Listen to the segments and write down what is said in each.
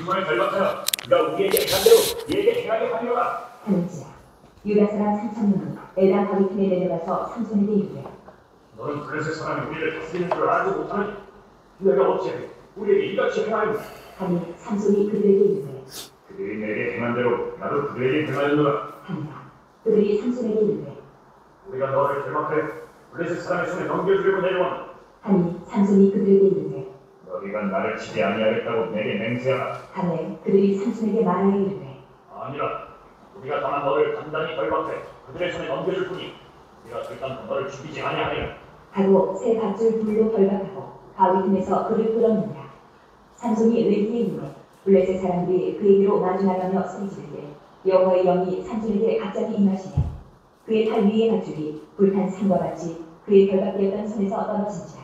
주문을 결박하여 그가 우리에게 행한대로 우리에게 행하게 하리로라. 하는지라 유다 사람 3,000명이 에단 바위틈에 내려가서 삼손에게 이르되 너는 블레셋 사람이 우리를 다스리는 줄 알지 못하느니 내가 어찌하여 우리에게 이같이 행하였느냐. 하니 삼손이 그들에게 이르되 그들이 내게 행한 대로 나도 그들에게 행하였노라 하니라. 그들이 삼손에게 이르되 우리가 너를 결박하여 블레셋 사람의 손에 넘겨주려고 내려왔노라. 하니 삼손이 그들에게 이르되 너희가 나를 치지 아니하겠다고 내게 맹세하라. 하매 그들이 삼손에게 말하여 이르되 아니라 우리가 다만 너를 단단히 결박해 그들의 손에 넘겨줄 뿐이 우리가 결단코 너를 죽이지 아니하리라. 하고 새 밧줄 불로 결박하고 바위틈에서 그를 끌어내니라. 삼손이 레기에 이르매 블레셋 사람들이 그에게로 마주 나가며 소리지르되 여호와의 영이 삼손에게 갑자기 임하시매 그의 팔 위의 밧줄이 불탄 상과 같이 그의 결박되었던 손에서 떨어진지라.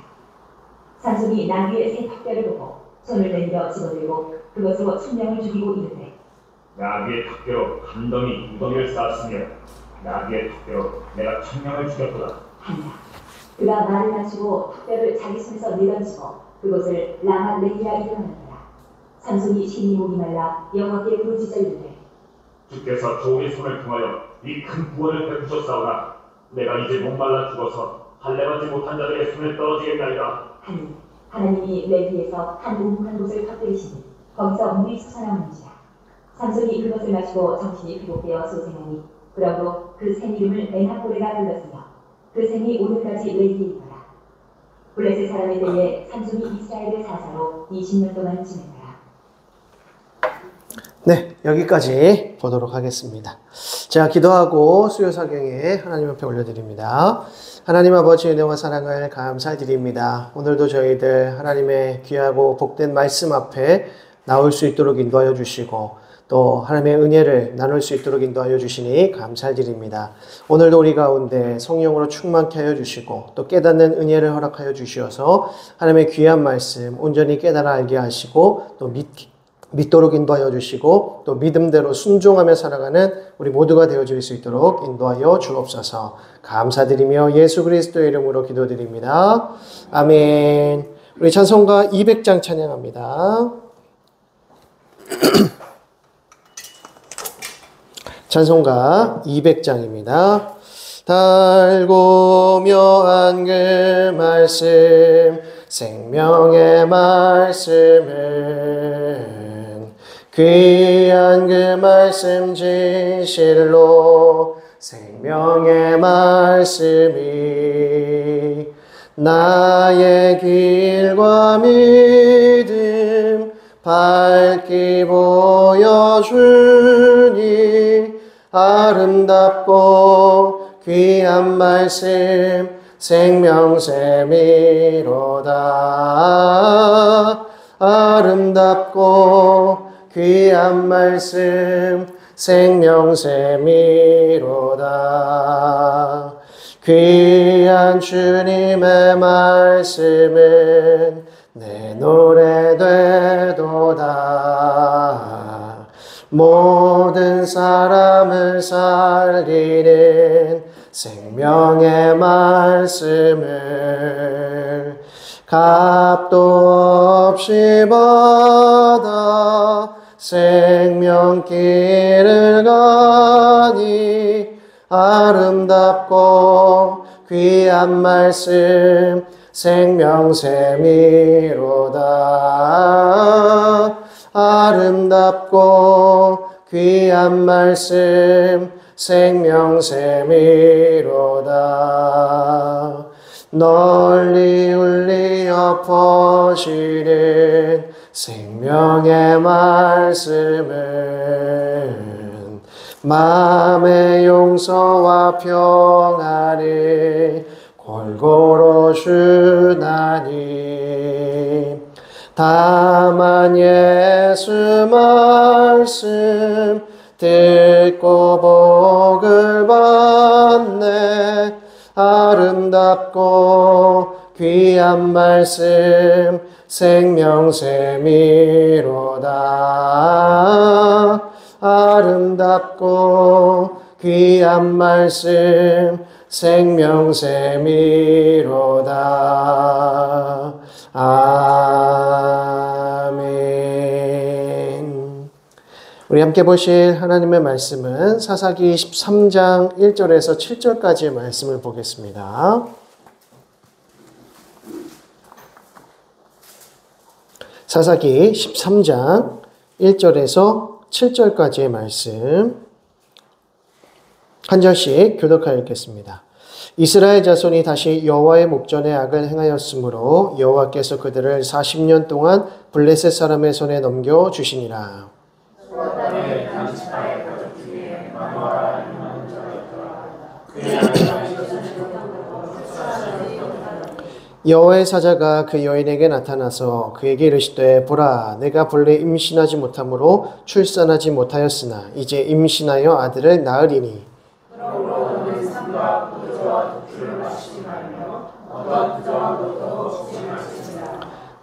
삼손이 나귀의 새 턱뼈를 보고 손을 내밀어 집어들고 그것으로 1,000명을 죽이고 이르되 나귀의 턱뼈로 한 덩이 두 덩이를 쌓았으며 나귀의 턱뼈로 내가 1,000명을 죽였도다 하니라. 그가 말을 마치고 턱뼈를 자기 손에서 내던지고 그곳을 라마레기라 이름하였더라. 삼손이 심히 목이 말라 여호와께 부르짖어 이르되 주께서 좋은 손을 통하여 이 큰 구원을 베푸셨사오나 내가 이제 목말라 죽어서 할례받지 못한 자들의 손에 떨어지겠나이다. 하니 하나님이 레기에서 한 우묵한 곳을 터뜨리시니 거기서 물이 솟아나오는지라. 삼손이 그것을 마시고 정신이 회복되어 소생하니 그러므로 그 샘 이름을 에나고레라 불렀으며 그 샘이 오늘까지 레기에 있더라. 블레셋 사람에 대해 삼손이 이스라엘의 사사로 20년 동안 지냈더라. 네, 여기까지 보도록 하겠습니다. 제가 기도하고 수요사경에 하나님 앞에 올려드립니다. 하나님 아버지 은혜와 사랑을 감사드립니다. 오늘도 저희들 하나님의 귀하고 복된 말씀 앞에 나올 수 있도록 인도하여 주시고 또 하나님의 은혜를 나눌 수 있도록 인도하여 주시니 감사드립니다. 오늘도 우리 가운데 성령으로 충만케 하여 주시고 또 깨닫는 은혜를 허락하여 주시어서 하나님의 귀한 말씀 온전히 깨달아 알게 하시고 또 믿도록 인도하여 주시고 또 믿음대로 순종하며 살아가는 우리 모두가 되어질 수 있도록 인도하여 주옵소서. 감사드리며 예수 그리스도의 이름으로 기도드립니다. 아멘. 우리 찬송가 200장 찬양합니다. 찬송가 200장입니다. 달고 묘한 그 말씀 생명의 말씀은 귀한 그 말씀 진실로 생명의 말씀이 나의 길과 믿음 밝히 보여주니 아름답고 귀한 말씀 생명샘이로다. 아름답고 귀한 말씀 생명샘이로다. 귀한 주님의 말씀은 내 노래 되도다. 모든 사람을 살리는 생명의 말씀을 값도 없이 받아 생명길을 가니 아름답고 귀한 말씀 생명샘이로다. 아름답고 귀한 말씀 생명샘이로다. 널리 울리어 퍼지는 생명의 말씀은 마음의 용서와 평안을 골고루 주나니 다만 예수 말씀 듣고 복을 받네. 아름답고 귀한 말씀 생명샘이로다. 아름답고 귀한 말씀 생명샘이로다. 아멘. 우리 함께 보실 하나님의 말씀은 사사기 13장 1절에서 7절까지의 말씀을 보겠습니다. 사사기 13장 1절에서 7절까지의 말씀 한 절씩 교독하여 읽겠습니다. 이스라엘 자손이 다시 여호와의 목전에 악을 행하였으므로 여호와께서 그들을 40년 동안 블레셋 사람의 손에 넘겨 주시니라. 여호와의 사자가 그 여인에게 나타나서 그에게 이르시되 보라 내가 본래 임신하지 못함으로 출산하지 못하였으나 이제 임신하여 아들을 낳으리니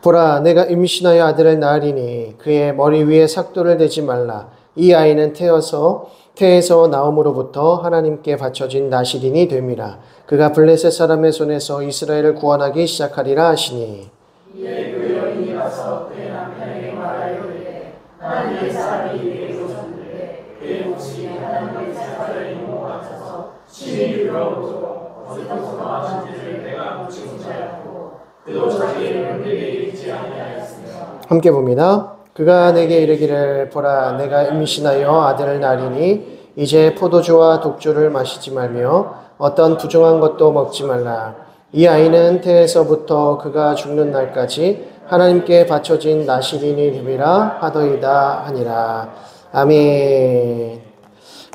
보라 내가 임신하여 아들을 낳으리니 그의 머리 위에 삭도를 대지 말라. 이 아이는 태에서 나옴으로부터 하나님께 바쳐진 나실인이 됨이라. 그가 블레셋 사람의 손에서 이스라엘을 구원하기 시작하리라 하시니 이에 그 여인이 가서 그의 남편에게 말하이르되 하나님의 사람이 이에게 오셨는데 그의 목이 하나님의 사자의 이모 같아서 심히 두려워서 어디서 나왔는지를 내가 묻지 못하였고 그도 자기를 내게 이르지 아니하였으며. 함께 봅니다. 그가 내게 이르기를 보라 내가 임신하여 아들을 낳으리니 이제 포도주와 독주를 마시지 말며 어떤 부정한 것도 먹지 말라. 이 아이는 태에서부터 그가 죽는 날까지 하나님께 바쳐진 나실인이 됨이라 하더이다 하니라. 아멘.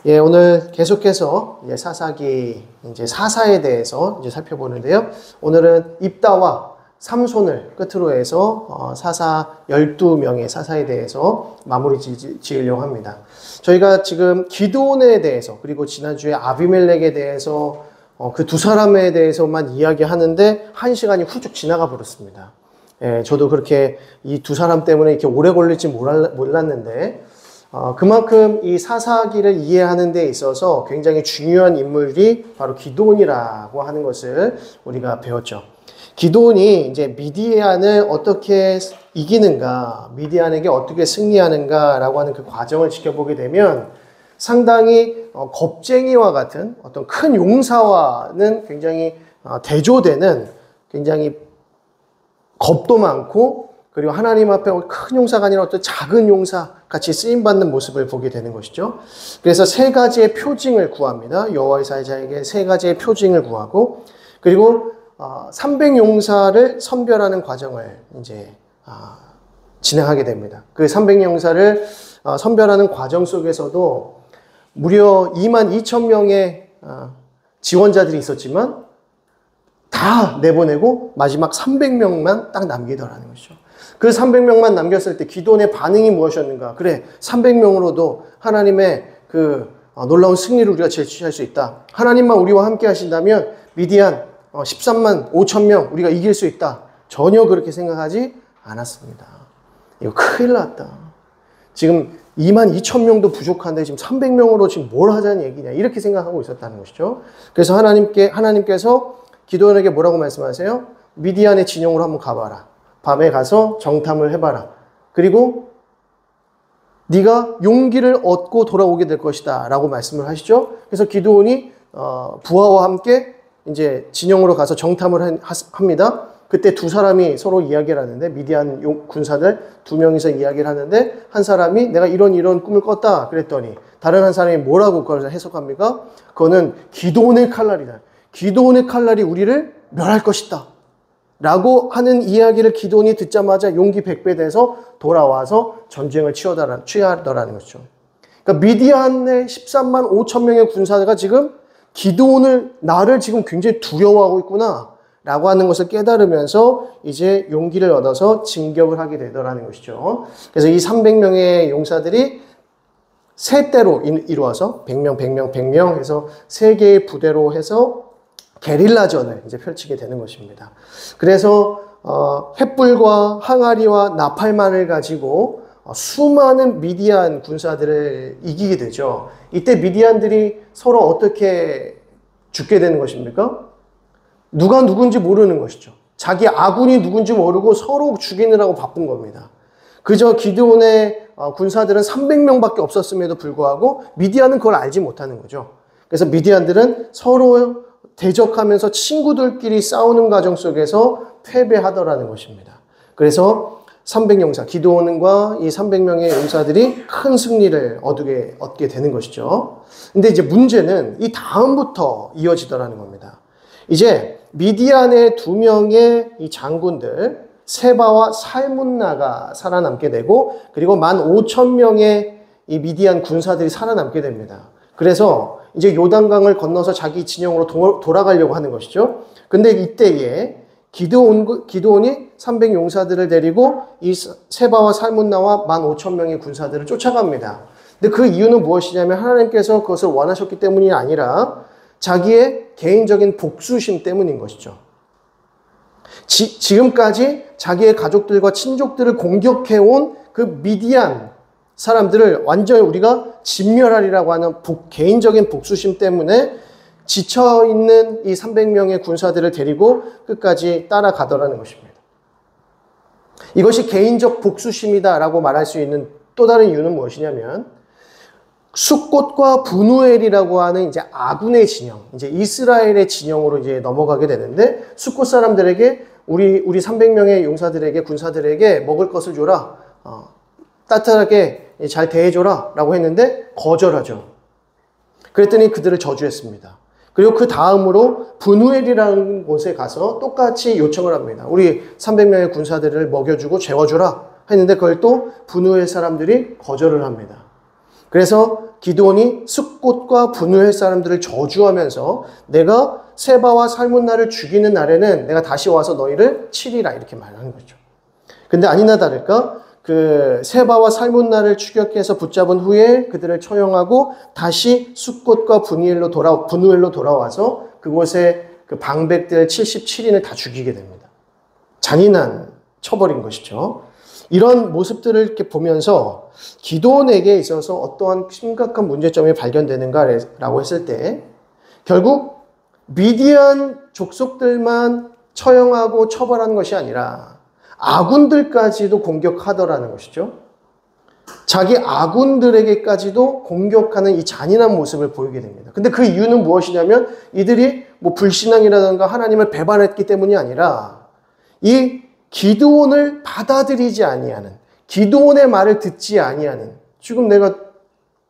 예, 오늘 계속해서 이제 사사기 사사에 대해서 살펴보는데요. 오늘은 입다와 삼손을 끝으로 해서 사사 12명의 사사에 대해서 마무리 지으려고 합니다. 저희가 지금 기드온에 대해서 그리고 지난주에 아비멜렉에 대해서 그 두 사람에 대해서만 이야기하는데 한 시간이 훌쩍 지나가 버렸습니다. 예, 저도 그렇게 이 두 사람 때문에 이렇게 오래 걸릴지 몰랐는데 그만큼 이 사사기를 이해하는 데 있어서 굉장히 중요한 인물이 바로 기드온이라고 하는 것을 우리가 배웠죠. 기드온이 이제 미디안을 어떻게 이기는가, 미디안에게 어떻게 승리하는가라고 하는 그 과정을 지켜보게 되면 상당히 겁쟁이와 같은 어떤 큰 용사와는 굉장히 대조되는 굉장히 겁도 많고 그리고 하나님 앞에 큰 용사가 아니라 어떤 작은 용사 같이 쓰임받는 모습을 보게 되는 것이죠. 그래서 세 가지의 표징을 구합니다. 여호와의 사자에게 세 가지의 표징을 구하고 그리고 300용사를 선별하는 과정을 이제 진행하게 됩니다. 그 300용사를 선별하는 과정 속에서도 무려 22,000명의 지원자들이 있었지만 다 내보내고 마지막 300명만 딱 남기더라는 것이죠. 그 300명만 남겼을 때 기드온의 반응이 무엇이었는가? 그래, 300명으로도 하나님의 그 놀라운 승리를 우리가 제출할 수 있다. 하나님만 우리와 함께 하신다면 미디안 13만 5천 명 우리가 이길 수 있다. 전혀 그렇게 생각하지 않았습니다. 이거 큰일 났다. 지금 22,000명도 부족한데 지금 300명으로 지금 뭘 하자는 얘기냐. 이렇게 생각하고 있었다는 것이죠. 그래서 하나님께서 기드온에게 뭐라고 말씀하세요? 미디안의 진영으로 한번 가봐라. 밤에 가서 정탐을 해봐라. 그리고 네가 용기를 얻고 돌아오게 될 것이다. 라고 말씀을 하시죠. 그래서 기드온이 부하와 함께 이제 진영으로 가서 정탐을 합니다. 그때 두 사람이 서로 이야기를 하는데 미디안 군사들 두 명이서 이야기를 하는데 한 사람이 내가 이런 꿈을 꿨다 그랬더니 다른 한 사람이 뭐라고 그걸 해석합니까? 그거는 기드온의 칼날이다. 기드온의 칼날이 우리를 멸할 것이다. 라고 하는 이야기를 기드온이 듣자마자 용기 100배 돼서 돌아와서 전쟁을 취하더라는 것이죠. 그러니까 미디안의 13만 5천 명의 군사가 지금 기드온을 나를 지금 굉장히 두려워하고 있구나 라고 하는 것을 깨달으면서 이제 용기를 얻어서 진격을 하게 되더라는 것이죠. 그래서 이 300명의 용사들이 세 대로 이루어서 100명, 100명, 100명 해서 세 개의 부대로 해서 게릴라전을 이제 펼치게 되는 것입니다. 그래서 횃불과 항아리와 나팔만을 가지고 수많은 미디안 군사들을 이기게 되죠. 이때 미디안들이 서로 어떻게 죽게 되는 것입니까? 누가 누군지 모르는 것이죠. 자기 아군이 누군지 모르고 서로 죽이느라고 바쁜 겁니다. 그저 기드온의 군사들은 300명밖에 없었음에도 불구하고 미디안은 그걸 알지 못하는 거죠. 그래서 미디안들은 서로 대적하면서 친구들끼리 싸우는 과정 속에서 패배하더라는 것입니다. 그래서 300용사, 기드온과 이 300명의 용사들이 큰 승리를 얻게 되는 것이죠. 근데 이제 문제는 이 다음부터 이어지더라는 겁니다. 이제 미디안의 2명의 이 장군들, 세바와 살문나가 살아남게 되고, 그리고 15,000명의 이 미디안 군사들이 살아남게 됩니다. 그래서 이제 요단강을 건너서 자기 진영으로 돌아가려고 하는 것이죠. 근데 이때에 기드온이 300용사들을 데리고 이 세바와 살문나와 15,000명의 군사들을 쫓아갑니다. 근데 그 이유는 무엇이냐면 하나님께서 그것을 원하셨기 때문이 아니라 자기의 개인적인 복수심 때문인 것이죠. 지금까지 자기의 가족들과 친족들을 공격해온 그 미디안 사람들을 완전히 우리가 진멸하리라고 하는 개인적인 복수심 때문에 지쳐있는 이 300명의 군사들을 데리고 끝까지 따라가더라는 것입니다. 이것이 개인적 복수심이다라고 말할 수 있는 또 다른 이유는 무엇이냐면 숫꽃과 분우엘이라고 하는 이제 아군의 진영, 이제 이스라엘의 진영으로 이제 넘어가게 되는데 숫꽃 사람들에게 우리 300명의 용사들에게 군사들에게 먹을 것을 줘라, 따뜻하게 잘 대해줘라 라고 했는데 거절하죠. 그랬더니 그들을 저주했습니다. 그리고 그 다음으로 분우엘이라는 곳에 가서 똑같이 요청을 합니다. 우리 300명의 군사들을 먹여주고 재워주라 했는데 그걸 또 분우엘 사람들이 거절을 합니다. 그래서 기드온이 숫꽃과 분우엘 사람들을 저주하면서 내가 세바와 살문나를 죽이는 날에는 내가 다시 와서 너희를 치리라 이렇게 말하는 거죠. 근데 아니나 다를까 그 세바와 살문나를 추격해서 붙잡은 후에 그들을 처형하고 다시 숫꽃과 분우엘로 돌아와서 그곳에 그 방백들 77인을 다 죽이게 됩니다. 잔인한 처벌인 것이죠. 이런 모습들을 이렇게 보면서 기드온에게 있어서 어떠한 심각한 문제점이 발견되는가라고 했을 때 결국 미디안 족속들만 처형하고 처벌하는 것이 아니라 아군들까지도 공격하더라는 것이죠. 자기 아군들에게까지도 공격하는 이 잔인한 모습을 보이게 됩니다. 근데 그 이유는 무엇이냐면 이들이 뭐 불신앙이라든가 하나님을 배반했기 때문이 아니라 이 기드온을 받아들이지 아니하는, 기드온의 말을 듣지 아니하는, 지금 내가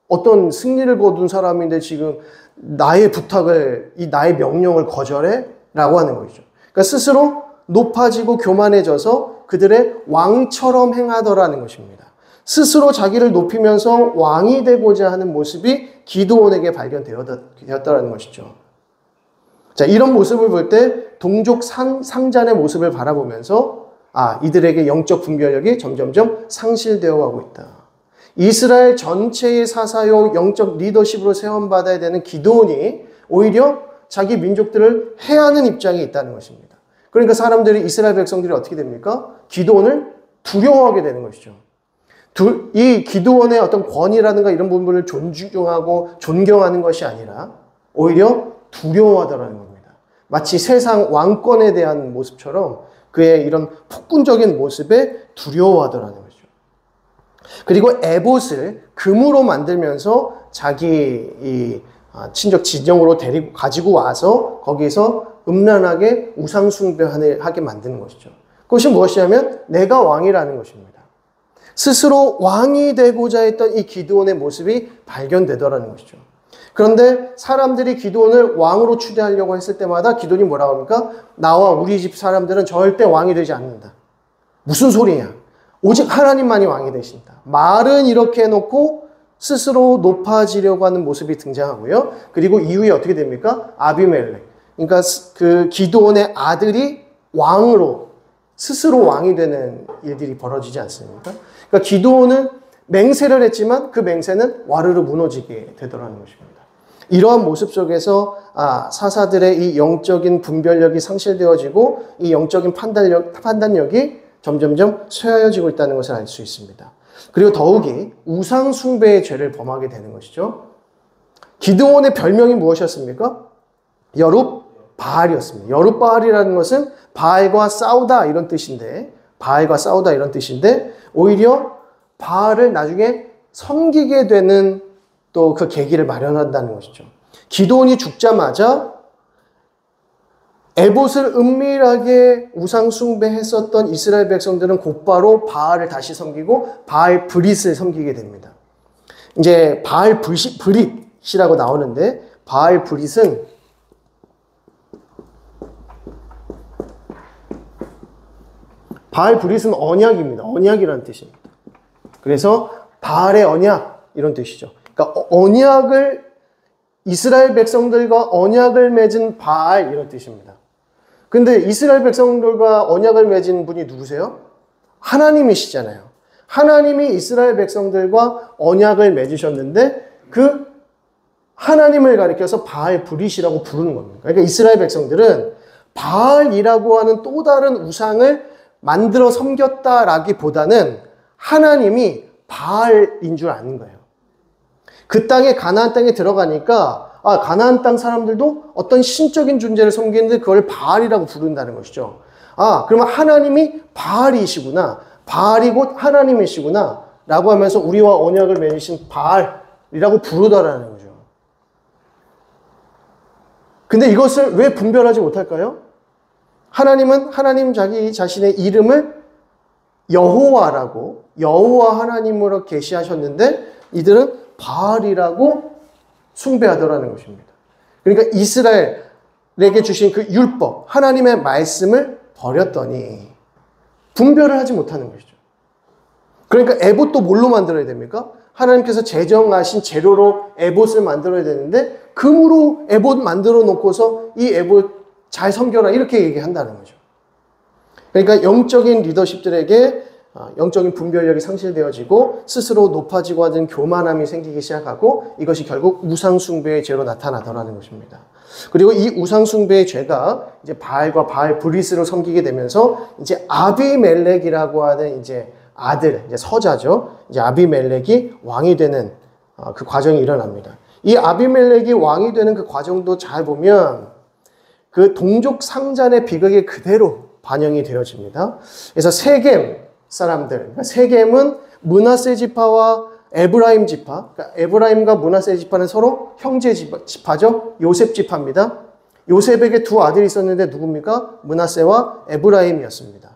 어떤 승리를 거둔 사람인데 지금 나의 부탁을, 이 나의 명령을 거절해? 라고 하는 거죠. 그러니까 스스로 높아지고 교만해져서 그들의 왕처럼 행하더라는 것입니다. 스스로 자기를 높이면서 왕이 되고자 하는 모습이 기드온에게 발견되었다는 것이죠. 자, 이런 모습을 볼 때 동족 상잔의 모습을 바라보면서 이들에게 영적 분별력이 점점점 상실되어 가고 있다. 이스라엘 전체의 사사요 영적 리더십으로 세움받아야 되는 기드온이 오히려 자기 민족들을 해하는 입장에 있다는 것입니다. 그러니까 사람들이 이스라엘 백성들이 어떻게 됩니까? 기드온을 두려워하게 되는 것이죠. 이 기드온의 어떤 권위라든가 이런 부분을 존중하고 존경하는 것이 아니라 오히려 두려워하더라는 겁니다. 마치 세상 왕권에 대한 모습처럼 그의 이런 폭군적인 모습에 두려워하더라는 거죠. 그리고 에봇을 금으로 만들면서 자기 이 친족 진영으로 가지고 와서 거기서 음란하게 우상숭배하게 만드는 것이죠. 그것이 무엇이냐면 내가 왕이라는 것입니다. 스스로 왕이 되고자 했던 이 기드온의 모습이 발견되더라는 것이죠. 그런데 사람들이 기드온을 왕으로 추대하려고 했을 때마다 기드온이 뭐라고 합니까? 나와 우리 집 사람들은 절대 왕이 되지 않는다. 무슨 소리냐? 오직 하나님만이 왕이 되신다. 말은 이렇게 해놓고 스스로 높아지려고 하는 모습이 등장하고요. 그리고 이후에 어떻게 됩니까? 아비멜렉. 그러니까 그 기드온의 아들이 왕으로 스스로 왕이 되는 일들이 벌어지지 않습니까? 그러니까 기드온은 맹세를 했지만 그 맹세는 와르르 무너지게 되더라는 것입니다. 이러한 모습 속에서 사사들의 이 영적인 분별력이 상실되어지고 이 영적인 판단력이 점점점 쇠하여지고 있다는 것을 알 수 있습니다. 그리고 더욱이 우상 숭배의 죄를 범하게 되는 것이죠. 기드온의 별명이 무엇이었습니까? 여룹바알이었습니다. 여룹바알이라는 것은 바알과 싸우다 이런 뜻인데 오히려 바알을 나중에 섬기게 되는 또 그 계기를 마련한다는 것이죠. 기드온이 죽자마자 에봇을 은밀하게 우상 숭배했었던 이스라엘 백성들은 곧바로 바알을 다시 섬기고 바알 브릿을 섬기게 됩니다. 이제 바알 브릿이라고 나오는데 바알 브릿은 언약입니다. 언약이라는 뜻입니다. 그래서 바알의 언약 이런 뜻이죠. 그러니까 이스라엘 백성들과 언약을 맺은 바알 이런 뜻입니다. 근데 이스라엘 백성들과 언약을 맺은 분이 누구세요? 하나님이시잖아요. 하나님이 이스라엘 백성들과 언약을 맺으셨는데 그 하나님을 가리켜서 바알 브릿이라고 부르는 겁니다. 그러니까 이스라엘 백성들은 바알이라고 하는 또 다른 우상을 만들어 섬겼다라기보다는 하나님이 바알인 줄 아는 거예요. 그 땅에 가나안 땅에 들어가니까 가나안 땅 사람들도 어떤 신적인 존재를 섬기는데 그걸 바알이라고 부른다는 것이죠. 그러면 하나님이 바알이시구나. 바알이 곧 하나님이시구나. 라고 하면서 우리와 언약을 맺으신 바알이라고 부르더라는 거죠. 근데 이것을 왜 분별하지 못할까요? 하나님은 하나님 자기 자신의 이름을 여호와라고 여호와 하나님으로 계시하셨는데 이들은 바알이라고 숭배하더라는 것입니다. 그러니까 이스라엘에게 주신 그 율법, 하나님의 말씀을 버렸더니 분별을 하지 못하는 것이죠. 그러니까 에봇도 뭘로 만들어야 됩니까? 하나님께서 제정하신 재료로 에봇을 만들어야 되는데 금으로 에봇 만들어 놓고서 이 에봇 잘 섬겨라 이렇게 얘기한다는 거죠. 그러니까 영적인 리더십들에게 영적인 분별력이 상실되어지고 스스로 높아지고 하는 교만함이 생기기 시작하고 이것이 결국 우상숭배의 죄로 나타나더라는 것입니다. 그리고 이 우상숭배의 죄가 이제 바알과 바알 브릿으로 섬기게 되면서 이제 아비멜렉이라고 하는 이제 아들, 이제 서자죠. 이제 아비멜렉이 왕이 되는 그 과정이 일어납니다. 이 아비멜렉이 왕이 되는 그 과정도 잘 보면 그 동족 상잔의 비극이 그대로 반영이 되어집니다. 그래서 세겜 사람들, 그러니까 세겜은 므낫세 지파와 에브라임 지파, 그러니까 에브라임과 므낫세 지파는 서로 형제 지파죠. 요셉 지파입니다. 요셉에게 두 아들이 있었는데 누굽니까? 므낫세와 에브라임이었습니다.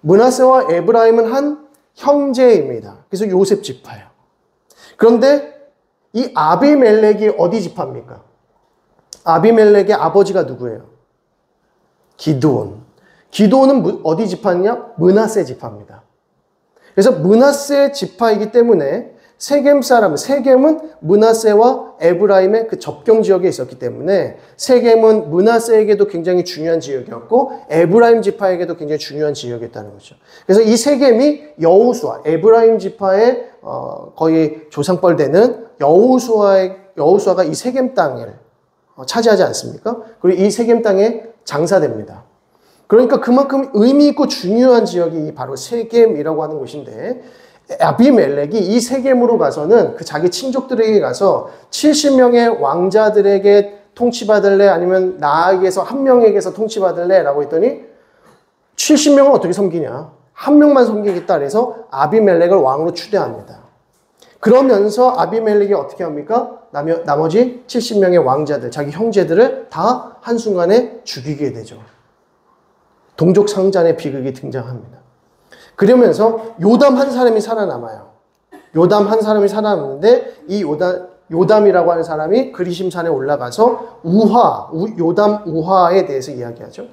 므낫세와 에브라임은 한 형제입니다. 그래서 요셉 지파예요. 그런데 이 아비멜렉이 어디 지파입니까? 아비멜렉의 아버지가 누구예요? 기드온. 기드온은 어디 지파냐? 므낫세 지파입니다. 그래서 므낫세 지파이기 때문에 세겜은 므낫세와 에브라임의 그 접경 지역에 있었기 때문에 세겜은 므낫세에게도 굉장히 중요한 지역이었고 에브라임 지파에게도 굉장히 중요한 지역이었다는 거죠. 그래서 이 세겜이 여호수아, 에브라임 지파의 거의 조상뻘 되는 여호수아가 이 세겜 땅을 차지하지 않습니까? 그리고 이 세겜 땅에 장사됩니다. 그러니까 그만큼 의미 있고 중요한 지역이 바로 세겜이라고 하는 곳인데 아비멜렉이 이 세겜으로 가서는 그 자기 친족들에게 가서 70명의 왕자들에게 통치받을래 아니면 나에게서 한 명에게서 통치받을래 라고 했더니 70명은 어떻게 섬기냐? 한 명만 섬기겠다 그래서 아비멜렉을 왕으로 추대합니다. 그러면서 아비멜렉이 어떻게 합니까? 나머지 70명의 왕자들, 자기 형제들을 다 한순간에 죽이게 되죠. 동족 상잔의 비극이 등장합니다. 그러면서 요담 한 사람이 살아남아요. 요담 한 사람이 살아남는데 이 요담이라고 하는 사람이 그리심산에 올라가서 요담 우화에 대해서 이야기하죠.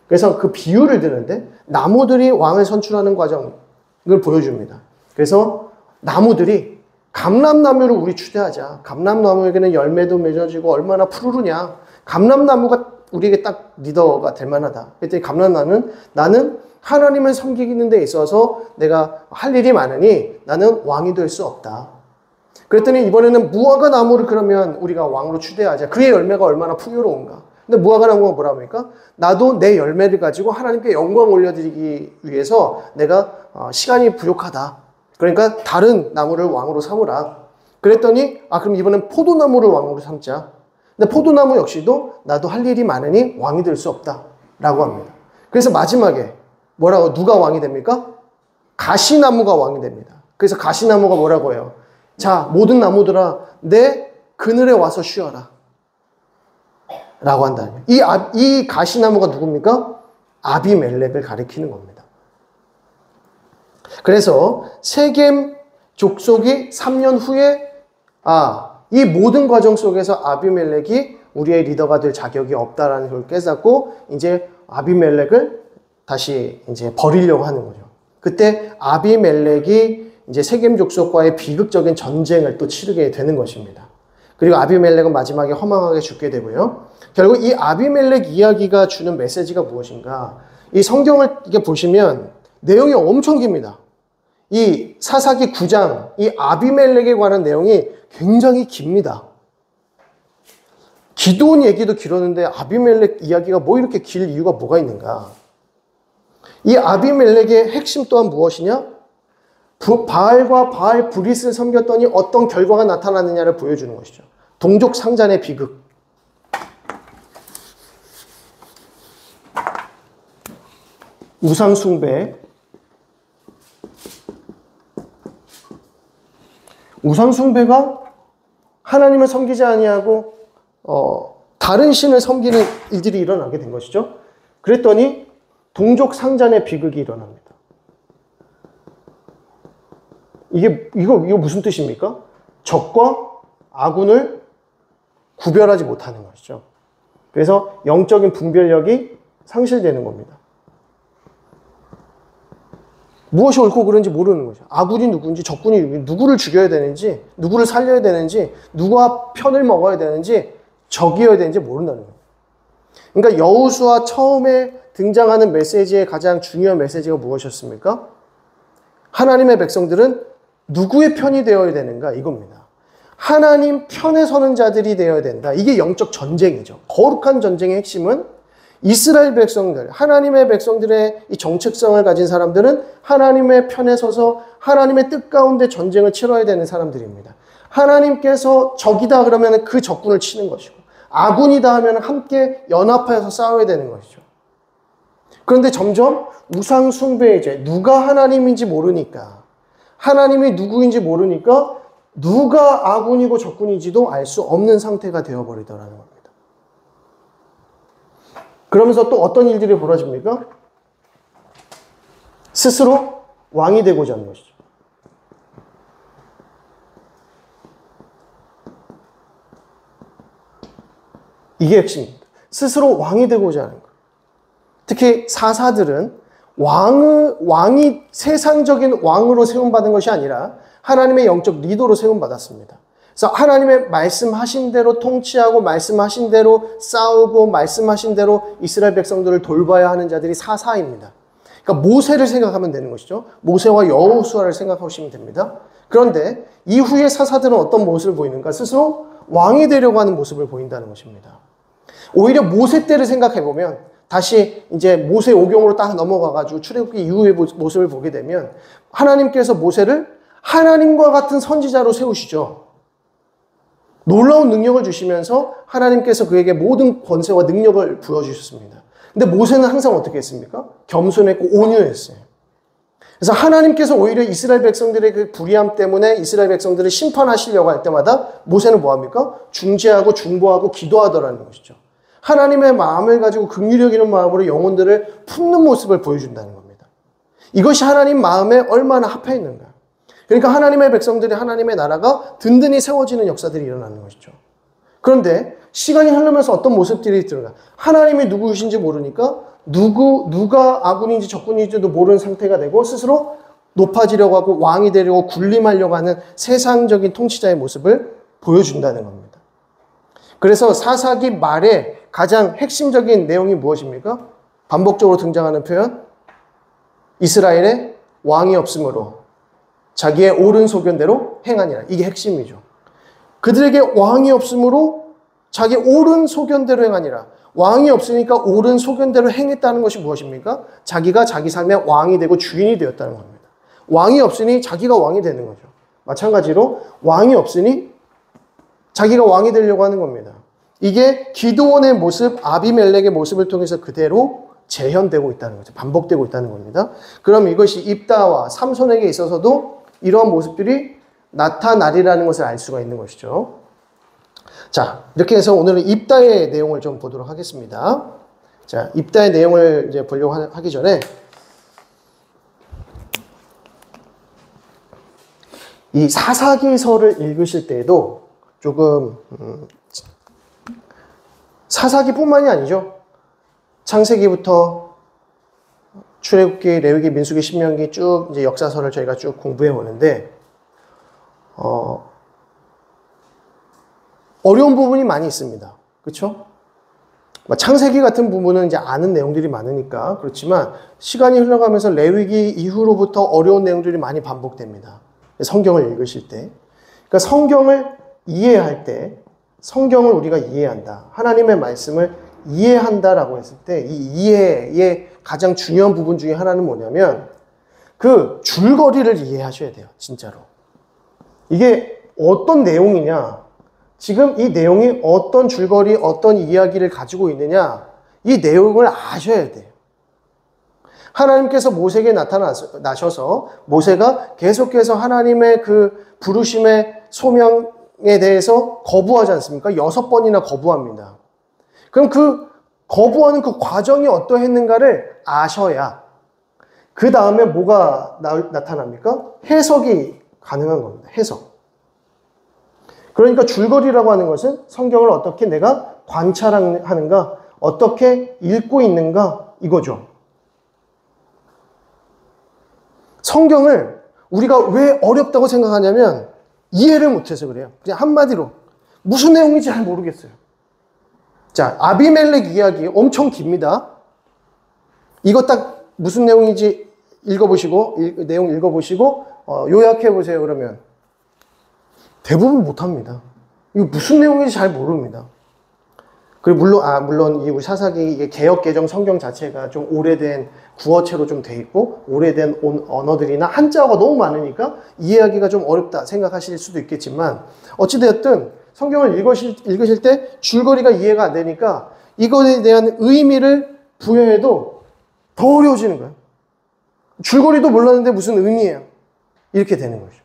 그래서 그 비유를 드는데 나무들이 왕을 선출하는 과정을 보여줍니다. 그래서 나무들이 감람나무를 우리 추대하자. 감람나무에게는 열매도 맺어지고 얼마나 푸르르냐. 감람나무가 우리에게 딱 리더가 될 만하다. 그랬더니 감람나무는 나는 하나님을 섬기는 데 있어서 내가 할 일이 많으니 나는 왕이 될 수 없다. 그랬더니 이번에는 무화과 나무를 그러면 우리가 왕으로 추대하자. 그의 열매가 얼마나 풍요로운가. 근데 무화과 나무가 뭐라 합니까? 나도 내 열매를 가지고 하나님께 영광 올려드리기 위해서 내가 시간이 부족하다. 그러니까 다른 나무를 왕으로 삼으라. 그랬더니 그럼 이번엔 포도나무를 왕으로 삼자. 근데 포도나무 역시도 나도 할 일이 많으니 왕이 될 수 없다. 라고 합니다. 그래서 마지막에 누가 왕이 됩니까? 가시나무가 왕이 됩니다. 그래서 가시나무가 뭐라고 해요? 자, 모든 나무들아, 내 그늘에 와서 쉬어라. 라고 한다는 거예요. 이 가시나무가 누굽니까? 아비멜렉을 가리키는 겁니다. 그래서 세겜 족속이 3년 후에 이 모든 과정 속에서 아비멜렉이 우리의 리더가 될 자격이 없다라는 걸 깨닫고 이제 아비멜렉을 다시 이제 버리려고 하는 거죠. 그때 아비멜렉이 이제 세겜 족속과의 비극적인 전쟁을 또 치르게 되는 것입니다. 그리고 아비멜렉은 마지막에 허망하게 죽게 되고요. 결국 이 아비멜렉 이야기가 주는 메시지가 무엇인가? 이 성경을 이렇게 보시면 내용이 엄청 깁니다. 이 사사기 9장, 이 아비멜렉에 관한 내용이 굉장히 깁니다. 기드온 얘기도 길었는데 아비멜렉 이야기가 뭐 이렇게 길 이유가 뭐가 있는가? 이 아비멜렉의 핵심 또한 무엇이냐? 바알과 바알 브릿을 섬겼더니 어떤 결과가 나타나느냐를 보여주는 것이죠. 동족 상잔의 비극. 우상 숭배. 우상 숭배가 하나님을 섬기지 아니하고 다른 신을 섬기는 일들이 일어나게 된 것이죠. 그랬더니 동족 상잔의 비극이 일어납니다. 이거 무슨 뜻입니까? 적과 아군을 구별하지 못하는 것이죠. 그래서 영적인 분별력이 상실되는 겁니다. 무엇이 옳고 그른지 모르는 거죠. 아군이 누군지 적군이 누군지, 누구를 죽여야 되는지, 누구를 살려야 되는지, 누구와 편을 먹어야 되는지, 적이어야 되는지 모른다는 거예요. 그러니까 여호수아 처음에 등장하는 메시지의 가장 중요한 메시지가 무엇이었습니까? 하나님의 백성들은 누구의 편이 되어야 되는가? 이겁니다. 하나님 편에 서는 자들이 되어야 된다. 이게 영적 전쟁이죠. 거룩한 전쟁의 핵심은 이스라엘 백성들, 하나님의 백성들의 이 정체성을 가진 사람들은 하나님의 편에 서서 하나님의 뜻 가운데 전쟁을 치러야 되는 사람들입니다. 하나님께서 적이다 그러면 그 적군을 치는 것이고, 아군이다 하면 함께 연합하여서 싸워야 되는 것이죠. 그런데 점점 우상 숭배의 죄, 누가 하나님인지 모르니까, 하나님이 누구인지 모르니까 누가 아군이고 적군인지도 알 수 없는 상태가 되어버리더라는 겁니다. 그러면서 또 어떤 일들이 벌어집니까? 스스로 왕이 되고자 하는 것이죠. 이게 핵심입니다. 스스로 왕이 되고자 하는 것. 특히 사사들은 왕이 세상적인 왕으로 세움받은 것이 아니라 하나님의 영적 리더로 세움받았습니다. 그래서 하나님의 말씀하신 대로 통치하고 말씀하신 대로 싸우고 말씀하신 대로 이스라엘 백성들을 돌봐야 하는 자들이 사사입니다. 그러니까 모세를 생각하면 되는 것이죠. 모세와 여호수아를 생각하시면 됩니다. 그런데 이후의 사사들은 어떤 모습을 보이는가? 스스로 왕이 되려고 하는 모습을 보인다는 것입니다. 오히려 모세 때를 생각해 보면 다시 이제 모세 오경으로 딱 넘어가가지고 출애굽기 이후의 모습을 보게 되면 하나님께서 모세를 하나님과 같은 선지자로 세우시죠. 놀라운 능력을 주시면서 하나님께서 그에게 모든 권세와 능력을 부여주셨습니다. 근데 모세는 항상 어떻게 했습니까? 겸손했고 온유했어요. 그래서 하나님께서 오히려 이스라엘 백성들의 그 불의함 때문에 이스라엘 백성들을 심판하시려고 할 때마다 모세는 뭐합니까? 중재하고 중보하고 기도하더라는 것이죠. 하나님의 마음을 가지고 긍휼히 여기는 마음으로 영혼들을 품는 모습을 보여준다는 겁니다. 이것이 하나님 마음에 얼마나 합해 있는가. 그러니까 하나님의 백성들이 하나님의 나라가 든든히 세워지는 역사들이 일어나는 것이죠. 그런데 시간이 흐르면서 어떤 모습들이 드러나. 하나님이 누구이신지 모르니까 누가 아군인지 적군인지도 모르는 상태가 되고 스스로 높아지려고 하고 왕이 되려고 군림하려고 하는 세상적인 통치자의 모습을 보여준다는 겁니다. 그래서 사사기 말에 가장 핵심적인 내용이 무엇입니까? 반복적으로 등장하는 표현. 이스라엘에 왕이 없으므로 자기의 옳은 소견대로 행하니라. 이게 핵심이죠. 그들에게 왕이 없으므로 자기 옳은 소견대로 행하니라. 왕이 없으니까 옳은 소견대로 행했다는 것이 무엇입니까? 자기가 자기 삶의 왕이 되고 주인이 되었다는 겁니다. 왕이 없으니 자기가 왕이 되는 거죠. 마찬가지로 왕이 없으니 자기가 왕이 되려고 하는 겁니다. 이게 기드온의 모습, 아비멜렉의 모습을 통해서 그대로 재현되고 있다는 거죠. 반복되고 있다는 겁니다. 그럼 이것이 입다와 삼손에게 있어서도 이러한 모습들이 나타나리라는 것을 알 수가 있는 것이죠. 자, 이렇게 해서 오늘은 입다의 내용을 좀 보도록 하겠습니다. 자, 입다의 내용을 이제 보려고 하기 전에 이 사사기서를 읽으실 때에도 조금 사사기뿐만이 아니죠. 창세기부터 출애굽기, 레위기, 민수기, 신명기 쭉 이제 역사서를 저희가 쭉 공부해 오는데 어려운 부분이 많이 있습니다. 그렇죠? 창세기 같은 부분은 이제 아는 내용들이 많으니까 그렇지만 시간이 흘러가면서 레위기 이후로부터 어려운 내용들이 많이 반복됩니다. 성경을 읽으실 때. 그러니까 성경을 이해할 때 성경을 우리가 이해한다. 하나님의 말씀을 이해한다라고 했을 때 이 이해의 가장 중요한 부분 중에 하나는 뭐냐면 그 줄거리를 이해하셔야 돼요. 진짜로. 이게 어떤 내용이냐, 지금 이 내용이 어떤 줄거리, 어떤 이야기를 가지고 있느냐, 이 내용을 아셔야 돼요. 하나님께서 모세에게 나타나셔서 모세가 계속해서 하나님의 그 부르심의 소명에 대해서 거부하지 않습니까? 6번이나 거부합니다. 그럼 그 거부하는 그 과정이 어떠했는가를 아셔야 그 다음에 뭐가 나타납니까? 해석이 가능한 겁니다. 해석. 그러니까 줄거리라고 하는 것은 성경을 어떻게 내가 관찰하는가, 어떻게 읽고 있는가 이거죠. 성경을 우리가 왜 어렵다고 생각하냐면 이해를 못해서 그래요. 그냥 한마디로 무슨 내용인지 잘 모르겠어요. 자, 아비멜렉 이야기 엄청 깁니다. 이거 딱 무슨 내용인지 읽어보시고 내용 읽어보시고 요약해보세요. 그러면 대부분 못합니다. 이거 무슨 내용인지 잘 모릅니다. 그리고 물론 이 우리 사사기 이게 개역 개정 성경 자체가 좀 오래된 구어체로 좀 돼 있고 오래된 언어들이나 한자어가 너무 많으니까 이해하기가 좀 어렵다 생각하실 수도 있겠지만 어찌되었든 성경을 읽으실 때 줄거리가 이해가 안 되니까 이것에 대한 의미를 부여해도 더 어려워지는 거예요. 줄거리도 몰랐는데 무슨 의미예요? 이렇게 되는 거죠.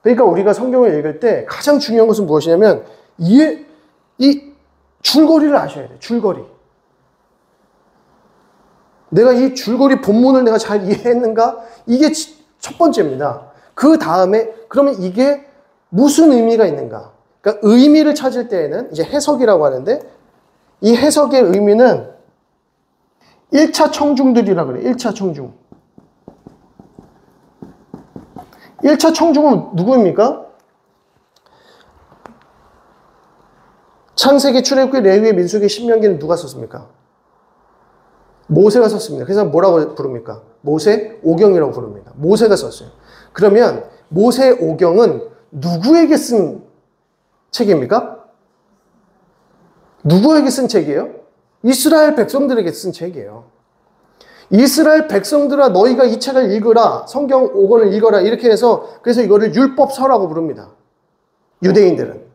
그러니까 우리가 성경을 읽을 때 가장 중요한 것은 무엇이냐면 이 줄거리를 아셔야 돼요. 줄거리. 내가 이 줄거리 본문을 내가 잘 이해했는가? 이게 첫 번째입니다. 그 다음에 그러면 이게 무슨 의미가 있는가? 그러니까 의미를 찾을 때에는 이제 해석이라고 하는데 이 해석의 의미는 1차 청중들이라고 그래요. 1차 청중. 1차 청중은 누구입니까? 창세기, 출애굽기, 레위기, 민수기, 신명기는 누가 썼습니까? 모세가 썼습니다. 그래서 뭐라고 부릅니까? 모세 오경이라고 부릅니다. 모세가 썼어요. 그러면 모세 오경은 누구에게 쓴 책입니까? 누구에게 쓴 책이에요? 이스라엘 백성들에게 쓴 책이에요. 이스라엘 백성들아 너희가 이 책을 읽으라. 성경 5권을 읽어라. 이렇게 해서 그래서 이거를 율법서라고 부릅니다. 유대인들은.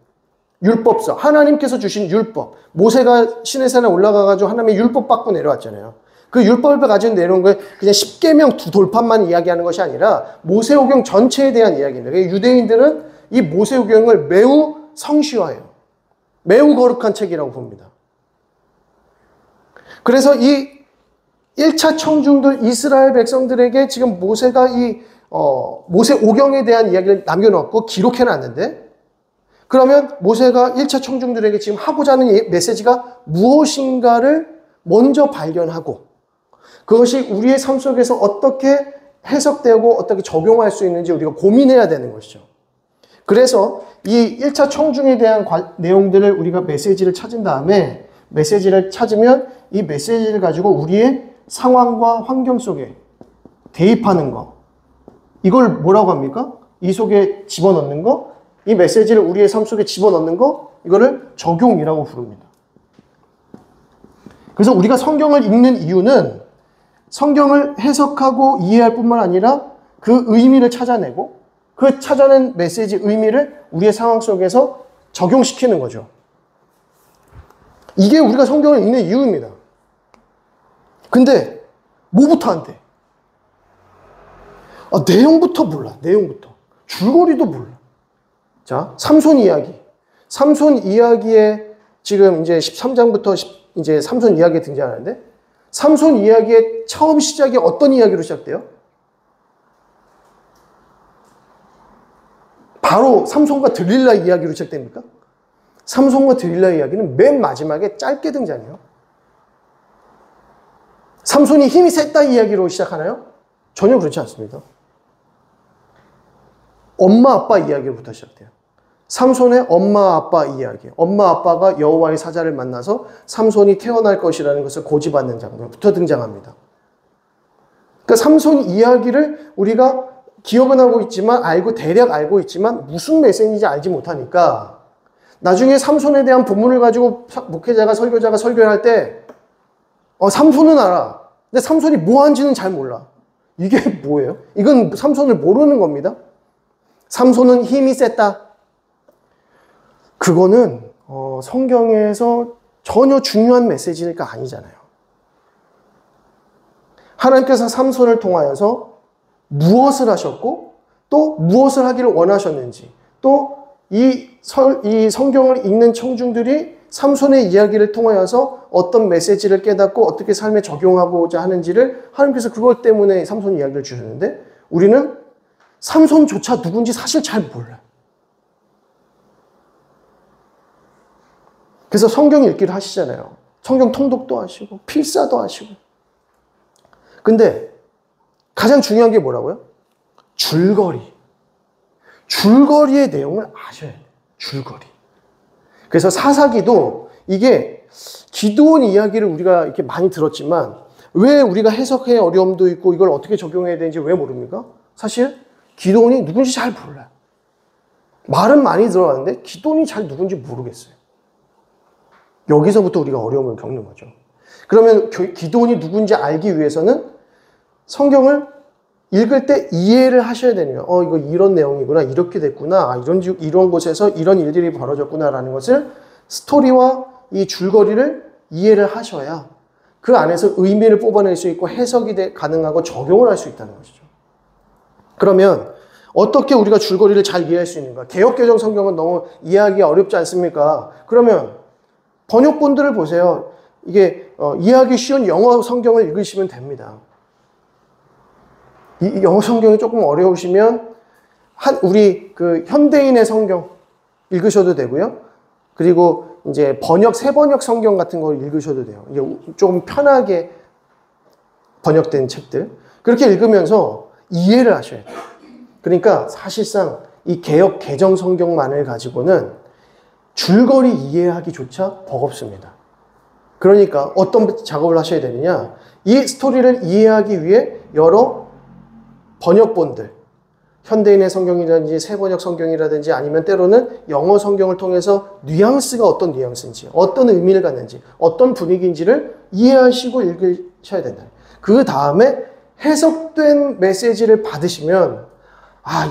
율법서. 하나님께서 주신 율법. 모세가 시내산에 올라가가지고 하나님의 율법 받고 내려왔잖아요. 그 율법을 가지고 내려온 거에 그냥 10계명 두 돌판만 이야기하는 것이 아니라 모세오경 전체에 대한 이야기입니다. 유대인들은 이 모세오경을 매우 성시화해요. 매우 거룩한 책이라고 봅니다. 그래서 이 1차 청중들 이스라엘 백성들에게 지금 모세가 모세오경에 대한 이야기를 남겨놓고 기록해놨는데 그러면 모세가 1차 청중들에게 지금 하고자 하는 메시지가 무엇인가를 먼저 발견하고 그것이 우리의 삶 속에서 어떻게 해석되고 어떻게 적용할 수 있는지 우리가 고민해야 되는 것이죠. 그래서 이 1차 청중에 대한 내용들을 우리가 메시지를 찾은 다음에 메시지를 찾으면 이 메시지를 가지고 우리의 상황과 환경 속에 대입하는 거. 이걸 뭐라고 합니까? 이 속에 집어넣는 거? 이 메시지를 우리의 삶 속에 집어넣는 거? 이거를 적용이라고 부릅니다. 그래서 우리가 성경을 읽는 이유는 성경을 해석하고 이해할 뿐만 아니라 그 의미를 찾아내고 그 찾아낸 메시지 의미를 우리의 상황 속에서 적용시키는 거죠. 이게 우리가 성경을 읽는 이유입니다. 근데 뭐부터 안 돼? 내용부터 몰라. 내용부터. 줄거리도 몰라. 자, 삼손 이야기. 삼손 이야기에 지금 이제 13장부터 이제 삼손 이야기에 등장하는데, 삼손 이야기의 처음 시작이 어떤 이야기로 시작돼요? 바로 삼손과 들릴라 이야기로 시작됩니까? 삼손과 들릴라 이야기는 맨 마지막에 짧게 등장해요. 삼손이 힘이 셌다 이야기로 시작하나요? 전혀 그렇지 않습니다. 엄마 아빠 이야기부터 시작돼요. 삼손의 엄마 아빠 이야기. 엄마 아빠가 여호와의 사자를 만나서 삼손이 태어날 것이라는 것을 고집하는 장면부터 등장합니다. 그러니까 삼손 이야기를 우리가 기억은 하고 있지만, 대략 알고 있지만 무슨 메시지인지 알지 못하니까 나중에 삼손에 대한 본문을 가지고 목회자가, 설교자가 설교를 할 때 삼손은 알아. 근데 삼손이 뭐 한지는 잘 몰라. 이게 뭐예요? 이건 삼손을 모르는 겁니다. 삼손은 힘이 셌다. 그거는 성경에서 전혀 중요한 메시지가 아니잖아요. 하나님께서 삼손을 통하여서 무엇을 하셨고 또 무엇을 하기를 원하셨는지, 또 이 성경을 읽는 청중들이 삼손의 이야기를 통하여서 어떤 메시지를 깨닫고 어떻게 삶에 적용하고자 하는지를 하나님께서 그것 때문에 삼손 이야기를 주셨는데, 우리는 삼손조차 누군지 사실 잘 몰라요. 그래서 성경 읽기를 하시잖아요. 성경 통독도 하시고 필사도 하시고. 근데 가장 중요한 게 뭐라고요? 줄거리의 내용을 아셔야 돼요. 줄거리. 그래서 사사기도 이게 기드온 이야기를 우리가 이렇게 많이 들었지만 왜 우리가 해석의 어려움도 있고 이걸 어떻게 적용해야 되는지 왜 모릅니까? 사실 기드온이 누군지 잘 몰라요. 말은 많이 들어봤는데 기드온이 잘 누군지 모르겠어요. 여기서부터 우리가 어려움을 겪는 거죠. 그러면 기드온이 누군지 알기 위해서는 성경을 읽을 때 이해를 하셔야 되네요. 이거 이런 내용이구나. 이렇게 됐구나. 이런 곳에서 이런 일들이 벌어졌구나라는 것을, 스토리와 이 줄거리를 이해를 하셔야 그 안에서 의미를 뽑아낼 수 있고 해석이 가능하고 적용을 할 수 있다는 것이죠. 그러면 어떻게 우리가 줄거리를 잘 이해할 수 있는가? 개역개정 성경은 너무 이해하기가 어렵지 않습니까? 그러면 번역본들을 보세요. 이게 이해하기 쉬운 영어 성경을 읽으시면 됩니다. 이 영어 성경이 조금 어려우시면 우리 그 현대인의 성경 읽으셔도 되고요. 그리고 이제 새번역 성경 같은 걸 읽으셔도 돼요. 이제 조금 편하게 번역된 책들. 그렇게 읽으면서 이해를 하셔야 돼요. 그러니까 사실상 이 개역 개정 성경만을 가지고는 줄거리 이해하기조차 버겁습니다. 그러니까 어떤 작업을 하셔야 되느냐? 이 스토리를 이해하기 위해 여러 번역본들, 현대인의 성경이라든지 새번역 성경이라든지 아니면 때로는 영어 성경을 통해서 뉘앙스가 어떤 뉘앙스인지, 어떤 의미를 갖는지, 어떤 분위기인지를 이해하시고 읽으셔야 된다. 그 다음에 해석된 메시지를 받으시면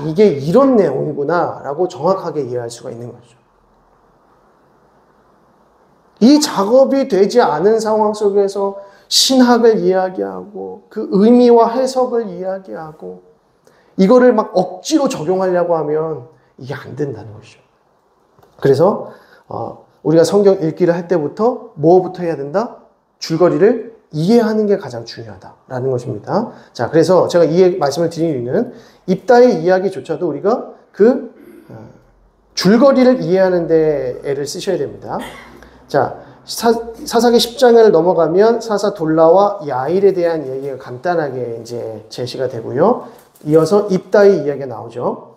이게 이런 내용이구나 라고 정확하게 이해할 수가 있는 거죠. 이 작업이 되지 않은 상황 속에서 신학을 이야기하고 그 의미와 해석을 이야기하고 이거를 막 억지로 적용하려고 하면 이게 안 된다는 것이죠. 그래서 우리가 성경 읽기를 할 때부터 뭐부터 해야 된다? 줄거리를 이해하는 게 가장 중요하다라는 것입니다. 자, 그래서 제가 이 말씀을 드린 이유는 입다의 이야기조차도 우리가 그 줄거리를 이해하는 데 애를 쓰셔야 됩니다. 자, 사사기 10장을 넘어가면 사사 돌라와 야일에 대한 얘기가 간단하게 이제 제시가 되고요. 이어서 입다의 이야기가 나오죠.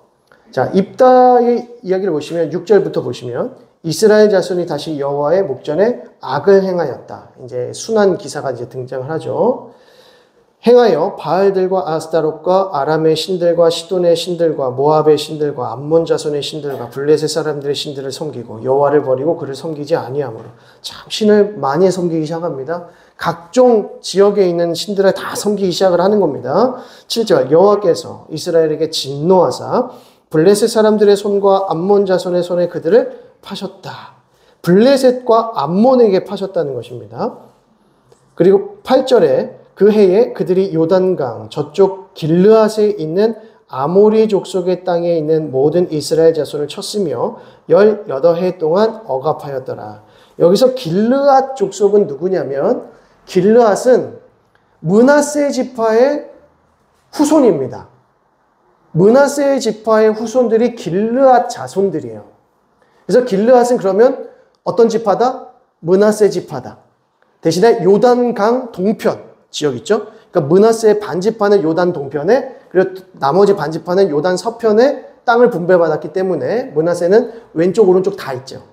자, 입다의 이야기를 보시면 6절부터 보시면 이스라엘 자손이 다시 여호와의 목전에 악을 행하였다. 이제 순환 기사가 이제 등장을 하죠. 행하여 바알들과 아스타롯과 아람의 신들과 시돈의 신들과 모압의 신들과 암몬 자손의 신들과 블레셋 사람들의 신들을 섬기고 여호와를 버리고 그를 섬기지 아니하므로. 참 신을 많이 섬기기 시작합니다. 각종 지역에 있는 신들을 다 섬기기 시작을 하는 겁니다. 7절 여호와께서 이스라엘에게 진노하사 블레셋 사람들의 손과 암몬 자손의 손에 그들을 파셨다. 블레셋과 암몬에게 파셨다는 것입니다. 그리고 8절에 그 해에 그들이 요단강 저쪽 길르앗에 있는 아모리 족속의 땅에 있는 모든 이스라엘 자손을 쳤으며 18해 동안 억압하였더라. 여기서 길르앗 족속은 누구냐면 길르앗은 므낫세 지파의 후손입니다. 므낫세 지파의 후손들이 길르앗 자손들이에요. 그래서 길르앗은 그러면 어떤 지파다? 므낫세 지파다. 대신에 요단강 동편 지역 있죠? 그러니까 므낫세의 반지파는 요단 동편에, 그리고 나머지 반지파는 요단 서편에 땅을 분배받았기 때문에 므낫세는 왼쪽 오른쪽 다 있죠.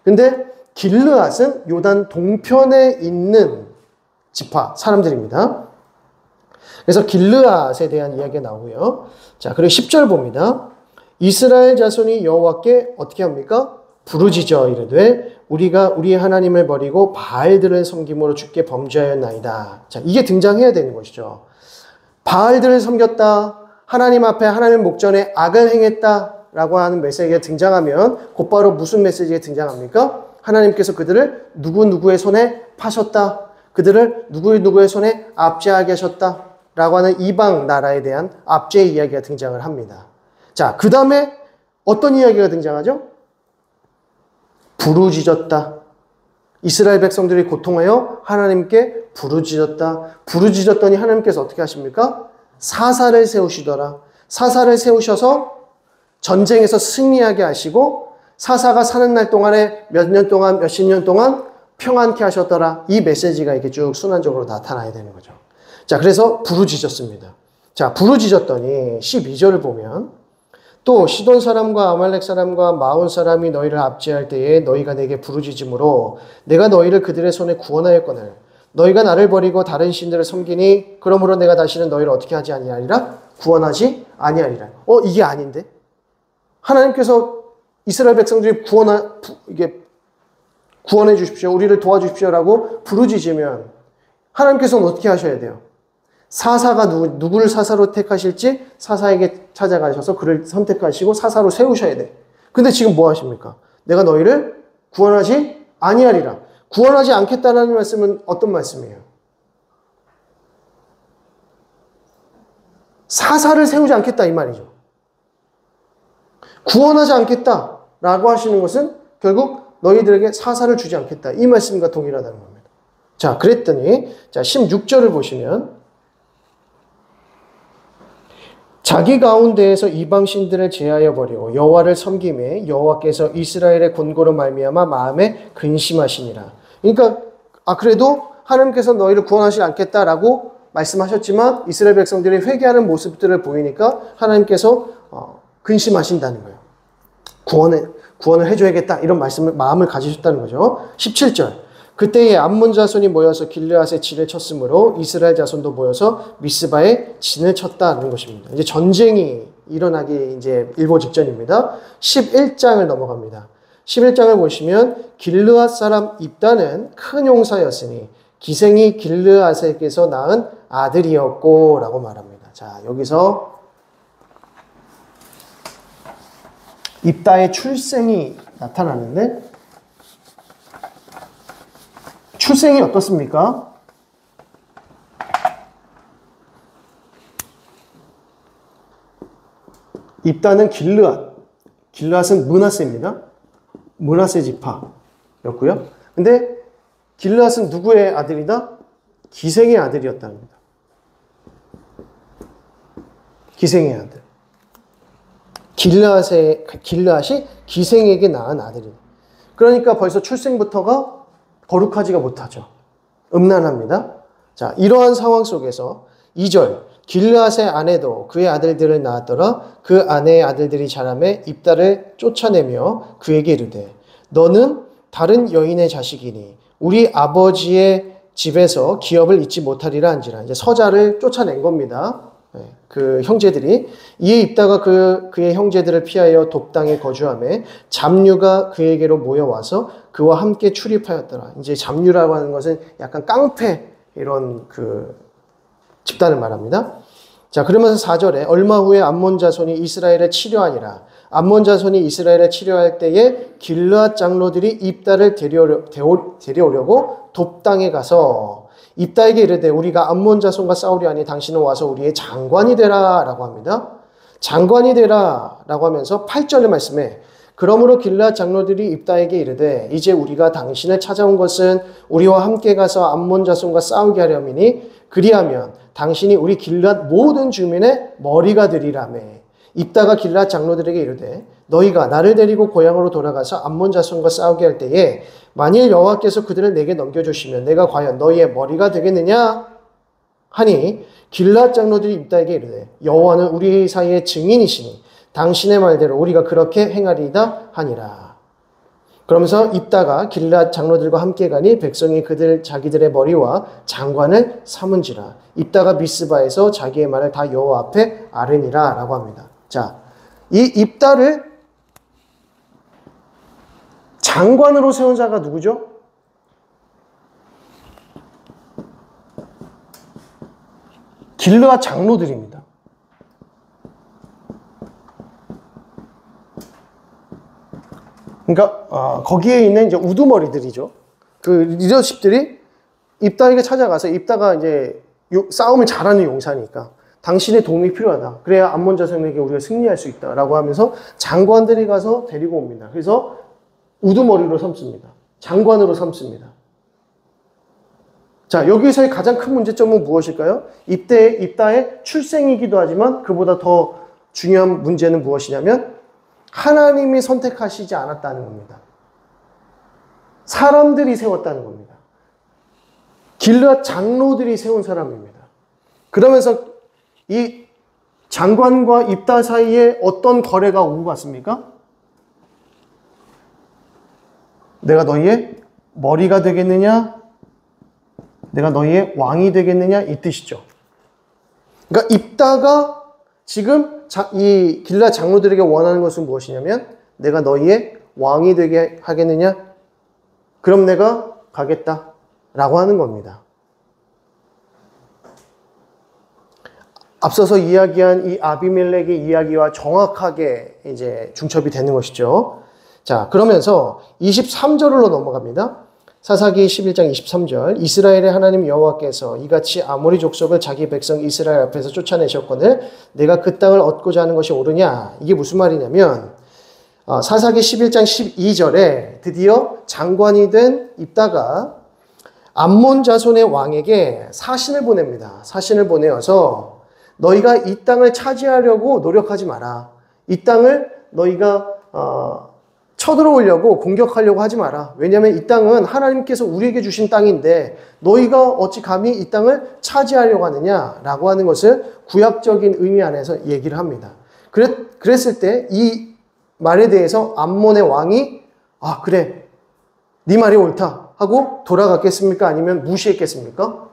근데 길르앗은 요단 동편에 있는 지파 사람들입니다. 그래서 길르앗에 대한 이야기가 나오고요. 자, 그리고 10절 봅니다. 이스라엘 자손이 여호와께 어떻게 합니까? 부르짖어 이르되 우리가 우리의 하나님을 버리고 바알들을 섬김으로 주께 범죄하였나이다. 자, 이게 등장해야 되는 것이죠. 바알들을 섬겼다. 하나님 앞에 하나님 목전에 악을 행했다라고 하는 메시지가 등장하면 곧바로 무슨 메시지가 등장합니까? 하나님께서 그들을 누구누구의 손에 파셨다. 그들을 누구누구의 손에 압제하게 하셨다. 라고 하는 이방 나라에 대한 압제 이야기가 등장을 합니다. 자, 그 다음에 어떤 이야기가 등장하죠? 부르짖었다. 이스라엘 백성들이 고통하여 하나님께 부르짖었다. 부르짖었더니 하나님께서 어떻게 하십니까? 사사를 세우시더라. 사사를 세우셔서 전쟁에서 승리하게 하시고 사사가 사는 날 동안에 몇 년 동안, 몇십 년 동안 평안케 하셨더라. 이 메시지가 이렇게 쭉 순환적으로 나타나야 되는 거죠. 자, 그래서 부르짖었습니다. 자, 부르짖었더니 12절을 보면 또 시돈 사람과 아말렉 사람과 마온 사람이 너희를 압제할 때에 너희가 내게 부르짖음으로 내가 너희를 그들의 손에 구원하였거늘 너희가 나를 버리고 다른 신들을 섬기니 그러므로 내가 다시는 너희를 어떻게 하지 아니하리라? 구원하지 아니하리라. 이게 아닌데? 하나님께서 이스라엘 백성들이 구원해 주십시오. 우리를 도와주십시오라고 부르짖으면 하나님께서는 어떻게 하셔야 돼요? 사사가 누구를 사사로 택하실지 사사에게 찾아가셔서 그를 선택하시고 사사로 세우셔야 돼. 근데 지금 뭐 하십니까? 내가 너희를 구원하지 아니하리라. 구원하지 않겠다는 말씀은 어떤 말씀이에요? 사사를 세우지 않겠다 이 말이죠. 구원하지 않겠다라고 하시는 것은 결국 너희들에게 사사를 주지 않겠다. 이 말씀과 동일하다는 겁니다. 자, 그랬더니 자 16절을 보시면 자기 가운데에서 이방 신들을 제하여 버리고 여호와를 섬김에 여호와께서 이스라엘의 권고로 말미암아 마음에 근심하시니라. 그러니까 그래도 하나님께서 너희를 구원하지 않겠다라고 말씀하셨지만 이스라엘 백성들이 회개하는 모습들을 보이니까 하나님께서 근심하신다는 거예요. 구원을 해줘야겠다 이런 마음을 가지셨다는 거죠. 17절 그때에 암몬 자손이 모여서 길르앗에 진을 쳤으므로 이스라엘 자손도 모여서 미스바에 진을 쳤다는 것입니다. 이제 전쟁이 일어나기 이제 일보 직전입니다. 11장을 넘어갑니다. 11장을 보시면 길르앗 사람 입다는 큰 용사였으니 기생이 길르앗에게서 낳은 아들이었고 라고 말합니다. 자, 여기서 입다의 출생이 나타나는데 출생이 어떻습니까? 입다는 길르앗은 므낫세입니다. 므낫세 지파였고요. 근데 길르앗은 누구의 아들이다? 기생의 아들이었답니다. 기생의 아들. 길르앗이 기생에게 낳은 아들입니다. 그러니까 벌써 출생부터가 거룩하지가 못하죠. 음란합니다. 자, 이러한 상황 속에서 2절 길르앗의 아내도 그의 아들들을 낳았더라. 그 아내의 아들들이 자라매 입다를 쫓아내며 그에게 이르되 너는 다른 여인의 자식이니 우리 아버지의 집에서 기업을 잊지 못하리라 한지라. 이제 서자를 쫓아낸 겁니다. 그 형제들이. 이에 입다가 그의 형제들을 피하여 돕당에 거주하며 잡류가 그에게로 모여와서 그와 함께 출입하였더라. 이제 잡류라고 하는 것은 약간 깡패 이런 그 집단을 말합니다. 자, 그러면서 4절에 얼마 후에 암몬 자손이 이스라엘을 치려하니라. 암몬 자손이 이스라엘을 치려할 때에 길르앗 장로들이 입다를 데려오려고 돕당에 가서 입다에게 이르되 우리가 암몬 자손과 싸우려 하니 당신은 와서 우리의 장관이 되라 라고 합니다. 장관이 되라 라고 하면서 8절의 말씀에 그러므로 길앗 장로들이 입다에게 이르되 이제 우리가 당신을 찾아온 것은 우리와 함께 가서 암몬 자손과 싸우게 하려미니 그리하면 당신이 우리 길앗 모든 주민의 머리가 되리라며. 입다가 길앗 장로들에게 이르되 너희가 나를 데리고 고향으로 돌아가서 암몬 자손과 싸우게 할 때에 만일 여호와께서 그들을 내게 넘겨주시면 내가 과연 너희의 머리가 되겠느냐 하니 길앗 장로들이 입다에게 이르되 여호와는 우리 사이의 증인이시니 당신의 말대로 우리가 그렇게 행하리이다 하니라. 그러면서 입다가 길앗 장로들과 함께 가니 백성이 자기들의 머리와 장관을 삼은지라. 입다가 미스바에서 자기의 말을 다 여호와 앞에 아뢰니라 라고 합니다. 자, 이 입다를 장관으로 세운 자가 누구죠? 길앗 장로들입니다. 그러니까 거기에 있는 이제 우두머리들이죠. 그 리더십들이 입다에게 찾아가서 입다가 이제 싸움을 잘하는 용사니까 당신의 도움이 필요하다. 그래야 암몬 자손에게 우리가 승리할 수 있다라고 하면서 장관들이 가서 데리고 옵니다. 그래서 우두머리로 삼습니다. 장관으로 삼습니다. 자, 여기서의 가장 큰 문제점은 무엇일까요? 입다의 출생이기도 하지만 그보다 더 중요한 문제는 무엇이냐면 하나님이 선택하시지 않았다는 겁니다. 사람들이 세웠다는 겁니다. 길앗 장로들이 세운 사람입니다. 그러면서 이 장관과 입다 사이에 어떤 거래가 오고 갔습니까? 내가 너희의 머리가 되겠느냐? 내가 너희의 왕이 되겠느냐? 이 뜻이죠. 그러니까 입다가 지금 이 길앗 장로들에게 원하는 것은 무엇이냐면 내가 너희의 왕이 되게 하겠느냐? 그럼 내가 가겠다 라고 하는 겁니다. 앞서서 이야기한 이 아비멜렉의 이야기와 정확하게 이제 중첩이 되는 것이죠. 자, 그러면서 23절로 넘어갑니다. 사사기 11장 23절 이스라엘의 하나님 여호와께서 이같이 아모리 족속을 자기 백성 이스라엘 앞에서 쫓아내셨거늘 내가 그 땅을 얻고자 하는 것이 옳으냐. 이게 무슨 말이냐면 사사기 11장 12절에 드디어 장관이 된 입다가 암몬 자손의 왕에게 사신을 보냅니다. 사신을 보내어서 너희가 이 땅을 차지하려고 노력하지 마라. 이 땅을 너희가 쳐들어오려고 공격하려고 하지 마라. 왜냐하면 이 땅은 하나님께서 우리에게 주신 땅인데 너희가 어찌 감히 이 땅을 차지하려고 하느냐라고 하는 것을 구약적인 의미 안에서 얘기를 합니다. 그랬을 때 이 말에 대해서 암몬의 왕이 그래 네 말이 옳다 하고 돌아갔겠습니까? 아니면 무시했겠습니까?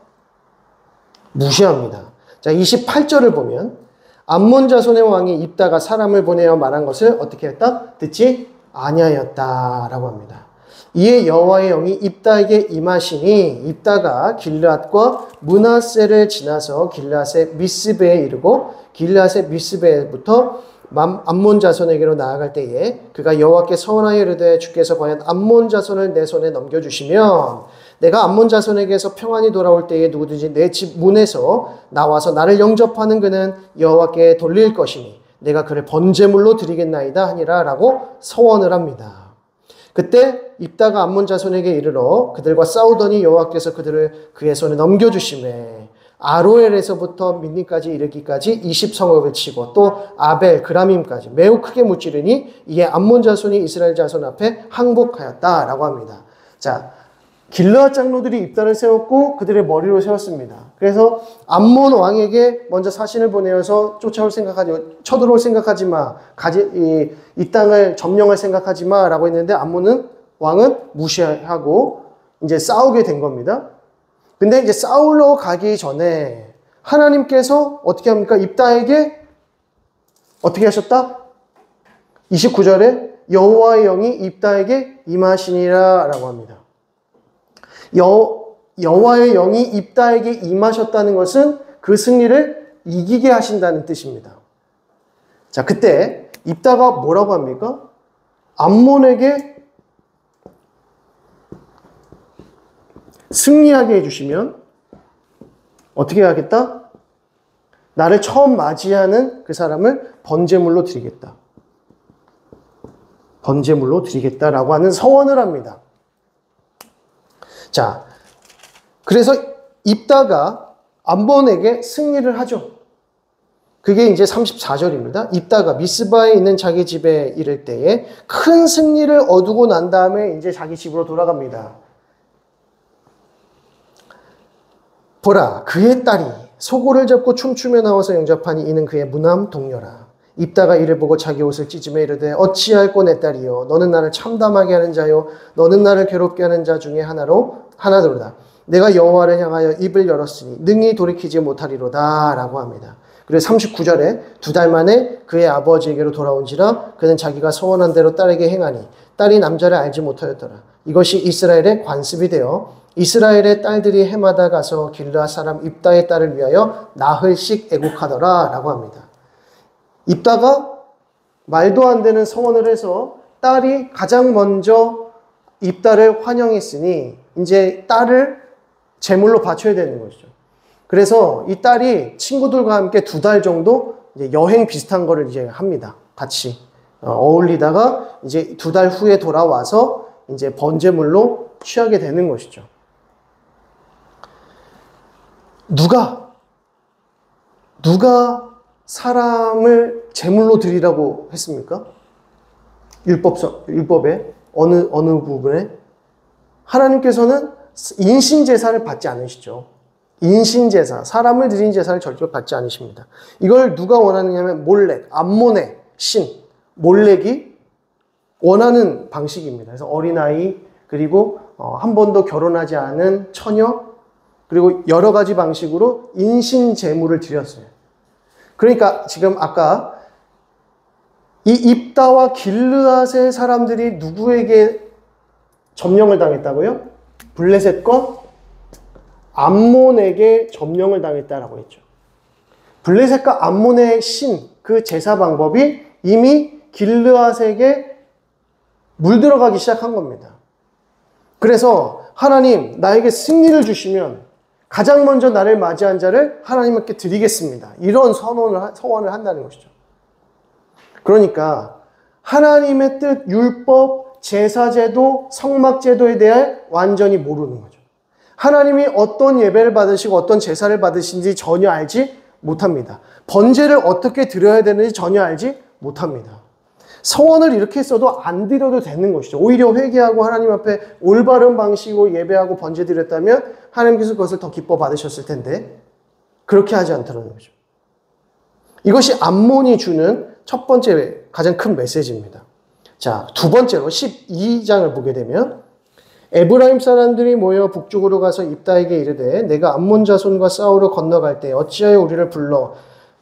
무시합니다. 자, 28절을 보면 암몬 자손의 왕이 입다가 사람을 보내어 말한 것을 어떻게 했다? 듣지 아니하였다라고 합니다. 이에 여호와의 영이 입다에게 임하시니 입다가 길앗과 므낫세를 지나서 길앗의 미스베에 이르고 길앗의 미스베부터 암몬 자손에게로 나아갈 때에 그가 여호와께 서원하여 이르되 주께서 과연 암몬 자손을 내 손에 넘겨주시면 내가 암몬 자손에게서 평안히 돌아올 때에 누구든지 내 집 문에서 나와서 나를 영접하는 그는 여호와께 돌릴 것이니 내가 그를 번제물로 드리겠나이다 하니라 라고 서원을 합니다. 그때 입다가 암몬 자손에게 이르러 그들과 싸우더니 여호와께서 그들을 그의 손에 넘겨주시매 아로엘에서부터 민니까지 이르기까지 20성읍을 치고 또 아벨 그라밈까지 매우 크게 무찌르니 이에 암몬 자손이 이스라엘 자손 앞에 항복하였다라고 합니다. 자, 길앗 장로들이 입다를 세웠고 그들의 머리로 세웠습니다. 그래서 암몬 왕에게 먼저 사신을 보내어서 쳐들어올 생각하지 마. 이 땅을 점령할 생각하지 마. 라고 했는데 암몬 왕은 무시하고 이제 싸우게 된 겁니다. 근데 이제 싸우러 가기 전에 하나님께서 어떻게 합니까? 입다에게 어떻게 하셨다? 29절에 여호와의 영이 입다에게 임하시니라 라고 합니다. 여호와의 영이 입다에게 임하셨다는 것은 그 승리를 이기게 하신다는 뜻입니다. 자, 그때 입다가 뭐라고 합니까? 암몬에게 승리하게 해주시면 어떻게 하겠다? 나를 처음 맞이하는 그 사람을 번제물로 드리겠다. 번제물로 드리겠다라고 하는 서원을 합니다. 자, 그래서 입다가 암몬에게 승리를 하죠. 그게 이제 34절입니다. 입다가 미스바에 있는 자기 집에 이를 때에 큰 승리를 얻고 난 다음에 이제 자기 집으로 돌아갑니다. 보라, 그의 딸이 소고를 잡고 춤추며 나와서 영접하니 이는 그의 무남 동료라. 입다가 이를 보고 자기 옷을 찢으며 이르되 어찌할꼬 내 딸이요 너는 나를 참담하게 하는 자요 너는 나를 괴롭게 하는 자 중에 하나로다. 내가 여호와를 향하여 입을 열었으니 능히 돌이키지 못하리로다 라고 합니다. 그래서 39절에 2달 만에 그의 아버지에게로 돌아온지라 그는 자기가 소원한 대로 딸에게 행하니 딸이 남자를 알지 못하였더라. 이것이 이스라엘의 관습이 되어 이스라엘의 딸들이 해마다 가서 길르앗 사람 입다의 딸을 위하여 나흘씩 애국하더라 라고 합니다. 입다가 말도 안 되는 서원을 해서 딸이 가장 먼저 입다를 환영했으니 이제 딸을 제물로 바쳐야 되는 것이죠. 그래서 이 딸이 친구들과 함께 2달 정도 이제 여행 비슷한 거를 이제 합니다. 같이 어울리다가 이제 2달 후에 돌아와서 이제 번제물로 취하게 되는 것이죠. 누가 사람을 제물로 드리라고 했습니까? 율법에 어느 부분에 하나님께서는 인신제사를 받지 않으시죠. 인신제사, 사람을 드린 제사를 절대 받지 않으십니다. 이걸 누가 원하느냐면 몰렉, 암몬의 신, 몰렉이 원하는 방식입니다. 그래서 어린아이, 그리고 한 번도 결혼하지 않은 처녀, 그리고 여러 가지 방식으로 인신제물을 드렸어요. 그러니까 지금 아까 이 입다와 길르앗의 사람들이 누구에게 점령을 당했다고요? 블레셋과 암몬에게 점령을 당했다라고 했죠. 블레셋과 암몬의 신, 그 제사 방법이 이미 길르앗에게 물들어가기 시작한 겁니다. 그래서 하나님 나에게 승리를 주시면 가장 먼저 나를 맞이한 자를 하나님께 드리겠습니다. 이런 서원을 한다는 것이죠. 그러니까 하나님의 뜻, 율법, 제사제도, 성막제도에 대해 완전히 모르는 거죠. 하나님이 어떤 예배를 받으시고 어떤 제사를 받으신지 전혀 알지 못합니다. 번제를 어떻게 드려야 되는지 전혀 알지 못합니다. 서원을 이렇게 했어도 안 드려도 되는 것이죠. 오히려 회개하고 하나님 앞에 올바른 방식으로 예배하고 번제 드렸다면 하나님께서 그것을 더 기뻐 받으셨을 텐데 그렇게 하지 않다는 거죠. 이것이 암몬이 주는 첫 번째 가장 큰 메시지입니다. 자, 두 번째로 12장을 보게 되면 에브라임 사람들이 모여 북쪽으로 가서 입다에게 이르되 내가 암몬 자손과 싸우러 건너갈 때 어찌하여 우리를 불러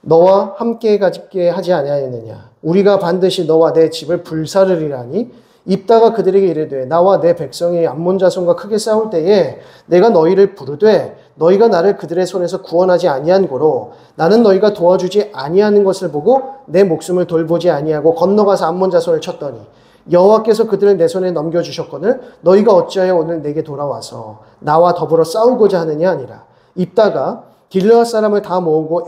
너와 함께 가집게 하지 아니하였느냐. 우리가 반드시 너와 내 집을 불사르리라니. 입다가 그들에게 이르되 나와 내 백성이 암몬 자손과 크게 싸울 때에 내가 너희를 부르되 너희가 나를 그들의 손에서 구원하지 아니한 고로 나는 너희가 도와주지 아니하는 것을 보고 내 목숨을 돌보지 아니하고 건너가서 암몬 자손을 쳤더니 여호와께서 그들을 내 손에 넘겨주셨거늘 너희가 어찌하여 오늘 내게 돌아와서 나와 더불어 싸우고자 하느냐 아니라. 입다가 길르앗 사람을 다 모으고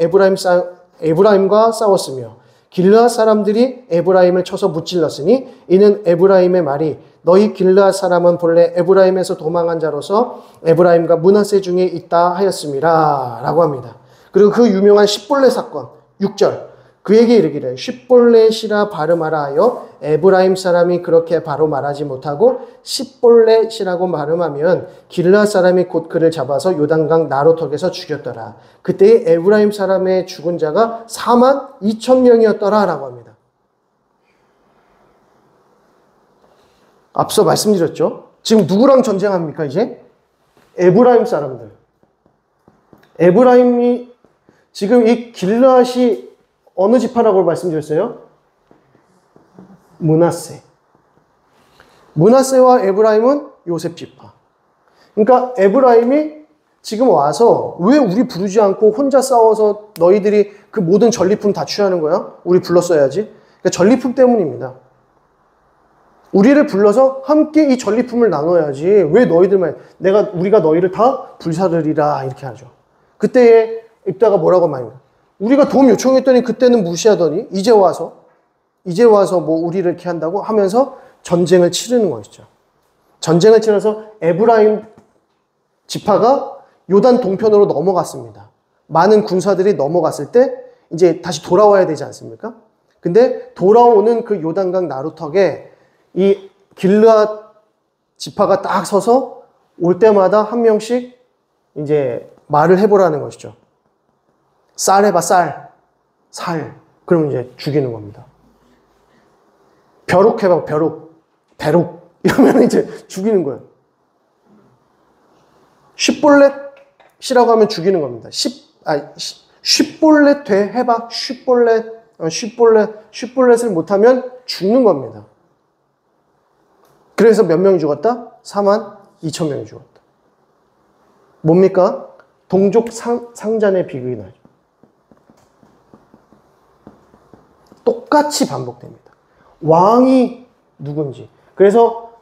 에브라임과 싸웠으며 길르앗 사람들이 에브라임을 쳐서 무찔렀으니 이는 에브라임의 말이 너희 길르앗 사람은 본래 에브라임에서 도망한 자로서 에브라임과 므낫세 중에 있다 하였음이라 라고 합니다. 그리고 그 유명한 십볼렛 사건 6절 그에게 이르기를 십볼렛이라 발음하라 하여 에브라임 사람이 그렇게 바로 말하지 못하고 십볼렛이라고 발음하면 길르앗 사람이 곧 그를 잡아서 요단강 나로턱에서 죽였더라. 그때의 에브라임 사람의 죽은 자가 42,000명이었더라 라고 합니다. 앞서 말씀드렸죠. 지금 누구랑 전쟁합니까 이제? 에브라임 사람들. 에브라임이 지금 이 길르앗이 어느 지파라고 말씀드렸어요? 므낫세. 므낫세와 에브라임은 요셉 지파. 그러니까 에브라임이 지금 와서 왜 우리 부르지 않고 혼자 싸워서 너희들이 그 모든 전리품 다 취하는 거야? 우리 불렀어야지. 그러니까 전리품 때문입니다. 우리를 불러서 함께 이 전리품을 나눠야지. 왜 너희들만 우리가 너희를 다 불사르리라 이렇게 하죠. 그때에 입다가 뭐라고 말합니까? 우리가 도움 요청했더니 그때는 무시하더니 이제 와서 뭐 우리를 이렇게 한다고 하면서 전쟁을 치르는 것이죠. 전쟁을 치러서 에브라임 지파가 요단 동편으로 넘어갔습니다. 많은 군사들이 넘어갔을 때 이제 다시 돌아와야 되지 않습니까? 근데 돌아오는 그 요단강 나루턱에 이 길르앗 지파가 딱 서서 올 때마다 한 명씩 이제 말을 해보라는 것이죠. 쌀 해봐, 쌀. 그러면 이제 죽이는 겁니다. 벼룩 해봐, 벼룩. 배룩. 이러면 이제 죽이는 거예요. 쉽볼렛이라고 하면 죽이는 겁니다. 쉽볼렛 돼 해봐. 쉽볼렛을 못하면 죽는 겁니다. 그래서 몇 명이 죽었다? 42,000명이 죽었다. 뭡니까? 동족 상잔의 비극이 나죠. 똑같이 반복됩니다. 왕이 누군지. 그래서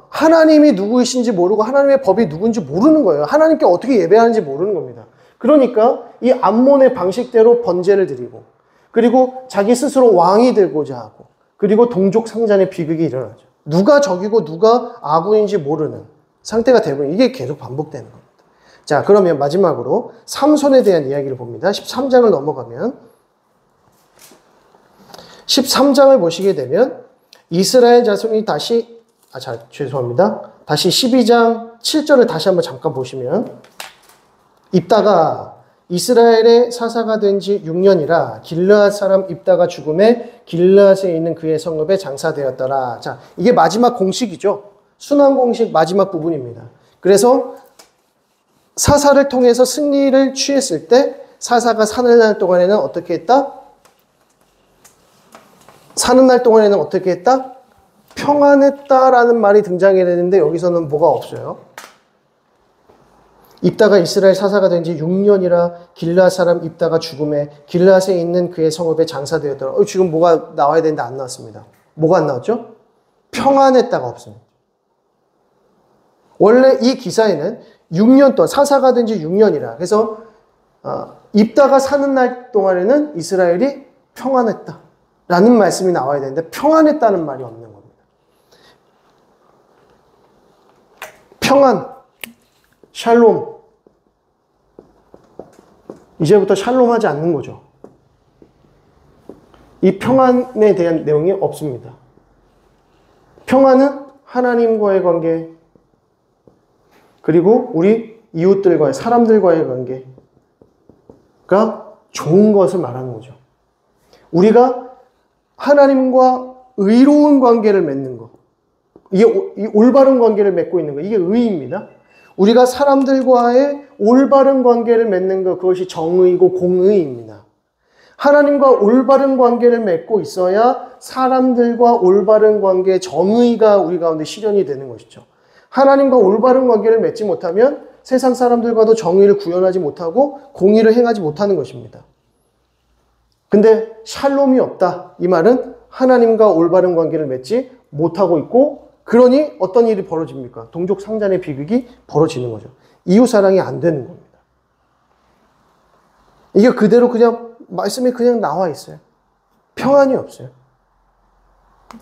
하나님이 누구이신지 모르고 하나님의 법이 누군지 모르는 거예요. 하나님께 어떻게 예배하는지 모르는 겁니다. 그러니까 이 암몬의 방식대로 번제를 드리고 그리고 자기 스스로 왕이 되고자 하고 그리고 동족 상잔의 비극이 일어나죠. 누가 적이고 누가 아군인지 모르는 상태가 되고 이게 계속 반복되는 겁니다. 자, 그러면 마지막으로 삼손에 대한 이야기를 봅니다. 13장을 넘어가면 13장을 보시게 되면 이스라엘 자손이 다시 다시 12장 7절을 다시 한번 잠깐 보시면 입다가 이스라엘의 사사가 된 지 6년이라 길르앗 사람 입다가 죽음에 길르앗에 있는 그의 성읍에 장사되었더라. 자, 이게 마지막 공식이죠. 순환 공식 마지막 부분입니다. 그래서 사사를 통해서 승리를 취했을 때 사사가 사는 날 동안에는 어떻게 했다? 사는 날 동안에는 어떻게 했다? 평안했다라는 말이 등장해야 되는데 여기서는 뭐가 없어요. 입다가 이스라엘 사사가 된 지 6년이라 길르앗 사람 입다가 죽음에 길르앗에 있는 그의 성읍에 장사되었더라. 지금 뭐가 나와야 되는데 안 나왔습니다. 뭐가 안 나왔죠? 평안했다가 없습니다. 원래 이 기사에는 6년 동안 사사가 된 지 6년이라 그래서 입다가 사는 날 동안에는 이스라엘이 평안했다 라는 말씀이 나와야 되는데 평안했다는 말이 없는 겁니다. 평안, 샬롬. 이제부터 샬롬하지 않는 거죠. 이 평안에 대한 내용이 없습니다. 평안은 하나님과의 관계, 그리고 우리 이웃들과의, 사람들과의 관계가 좋은 것을 말하는 거죠. 우리가 하나님과 의로운 관계를 맺는 것, 이게 이 올바른 관계를 맺고 있는 것, 이게 의입니다. 우리가 사람들과의 올바른 관계를 맺는 것, 그것이 정의이고 공의입니다. 하나님과 올바른 관계를 맺고 있어야 사람들과 올바른 관계, 정의가 우리 가운데 실현이 되는 것이죠. 하나님과 올바른 관계를 맺지 못하면 세상 사람들과도 정의를 구현하지 못하고 공의를 행하지 못하는 것입니다. 근데 샬롬이 없다. 이 말은 하나님과 올바른 관계를 맺지 못하고 있고 그러니 어떤 일이 벌어집니까? 동족 상잔의 비극이 벌어지는 거죠. 이웃사랑이 안 되는 겁니다. 이게 그대로 그냥 말씀이 그냥 나와 있어요. 평안이 없어요.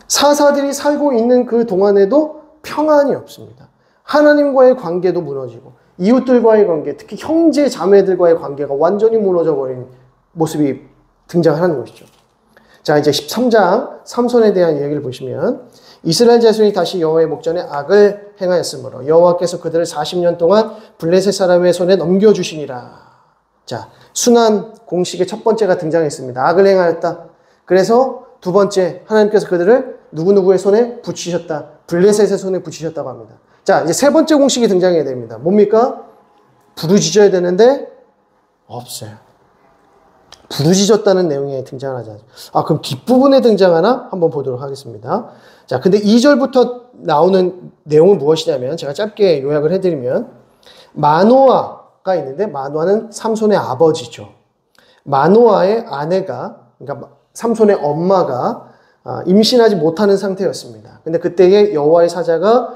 사사들이 살고 있는 그 동안에도 평안이 없습니다. 하나님과의 관계도 무너지고 이웃들과의 관계, 특히 형제 자매들과의 관계가 완전히 무너져 버린 모습이 등장하는 것이죠. 자, 이제 13장 삼손에 대한 이야기를 보시면 이스라엘 자손이 다시 여호와의 목전에 악을 행하였으므로 여호와께서 그들을 40년 동안 블레셋 사람의 손에 넘겨주시니라. 자, 순환 공식의 첫 번째가 등장했습니다. 악을 행하였다. 그래서 두 번째, 하나님께서 그들을 누구누구의 손에 붙이셨다. 블레셋의 손에 붙이셨다고 합니다. 자, 이제 세 번째 공식이 등장해야 됩니다. 뭡니까? 부르짖어야 되는데 없어요. 부르짖었다는 내용이 등장하지 않습니다. 그럼 뒷부분에 등장하나? 한번 보도록 하겠습니다. 자, 근데 2절부터 나오는 내용은 무엇이냐면 제가 짧게 요약을 해드리면 마노아가 있는데 마노아는 삼손의 아버지죠. 마노아의 아내가, 그러니까 삼손의 엄마가 임신하지 못하는 상태였습니다. 근데 그때에 여호와의 사자가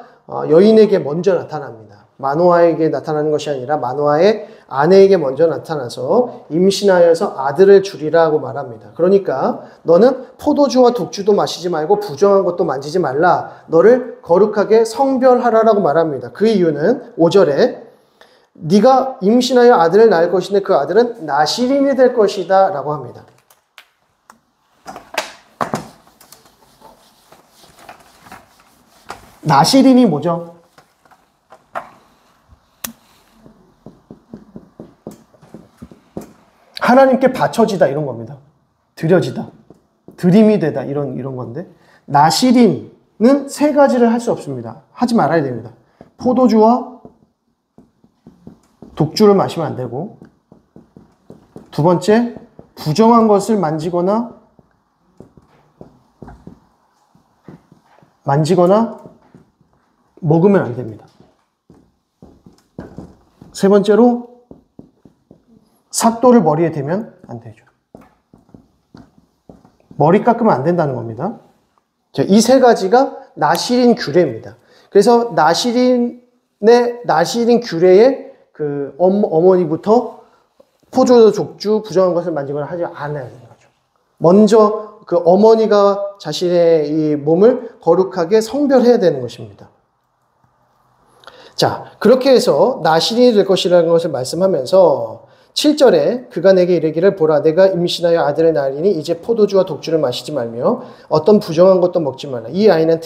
여인에게 먼저 나타납니다. 마노아에게 나타나는 것이 아니라 마노아의 아내에게 먼저 나타나서 임신하여서 아들을 주리라고 말합니다. 그러니까 너는 포도주와 독주도 마시지 말고 부정한 것도 만지지 말라. 너를 거룩하게 성별하라라고 말합니다. 그 이유는 5절에 네가 임신하여 아들을 낳을 것인데 그 아들은 나시린이 될 것이다 라고 합니다. 나시린이 뭐죠? 하나님께 바쳐지다 이런 겁니다. 드려지다. 드림이 되다 이런 건데 나시린은 세 가지를 할 수 없습니다. 하지 말아야 됩니다. 포도주와 독주를 마시면 안 되고 두 번째 부정한 것을 만지거나 먹으면 안 됩니다. 세 번째로 삭도를 머리에 대면 안 되죠. 머리 깎으면 안 된다는 겁니다. 이 세 가지가 나시린 규례입니다. 그래서 나시린 규례의 그 어머니부터 포도, 족주, 부정한 것을 만지거나 하지 않아야 되는 거죠. 먼저 그 어머니가 자신의 이 몸을 거룩하게 성별해야 되는 것입니다. 자, 그렇게 해서 나시린이 될 것이라는 것을 말씀하면서 7절에 그가 내게 이르기를 보라 내가 임신하여 아들을 낳으리니 이제 포도주와 독주를 마시지 말며 어떤 부정한 것도 먹지 말라. 이 아이는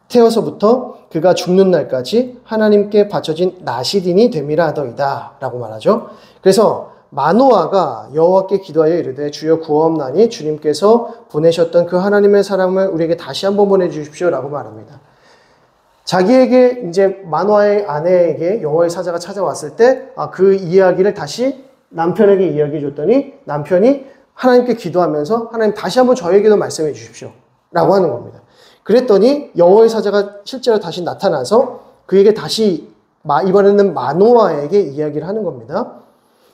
태어서부터 그가 죽는 날까지 하나님께 바쳐진 나시린이 됨이라 하더이다 라고 말하죠. 그래서 마노아가 여호와께 기도하여 이르되 주여 구하옵나니 주님께서 보내셨던 그 하나님의 사람을 우리에게 다시 한번 보내주십시오 라고 말합니다. 자기에게 이제 마노아의 아내에게 여호와의 사자가 찾아왔을 때 그 이야기를 다시 남편에게 이야기해 줬더니 남편이 하나님께 기도하면서 하나님 다시 한번 저에게도 말씀해 주십시오 라고 하는 겁니다. 그랬더니 여호와의 사자가 실제로 다시 나타나서 그에게 다시 이번에는 마노아에게 이야기를 하는 겁니다.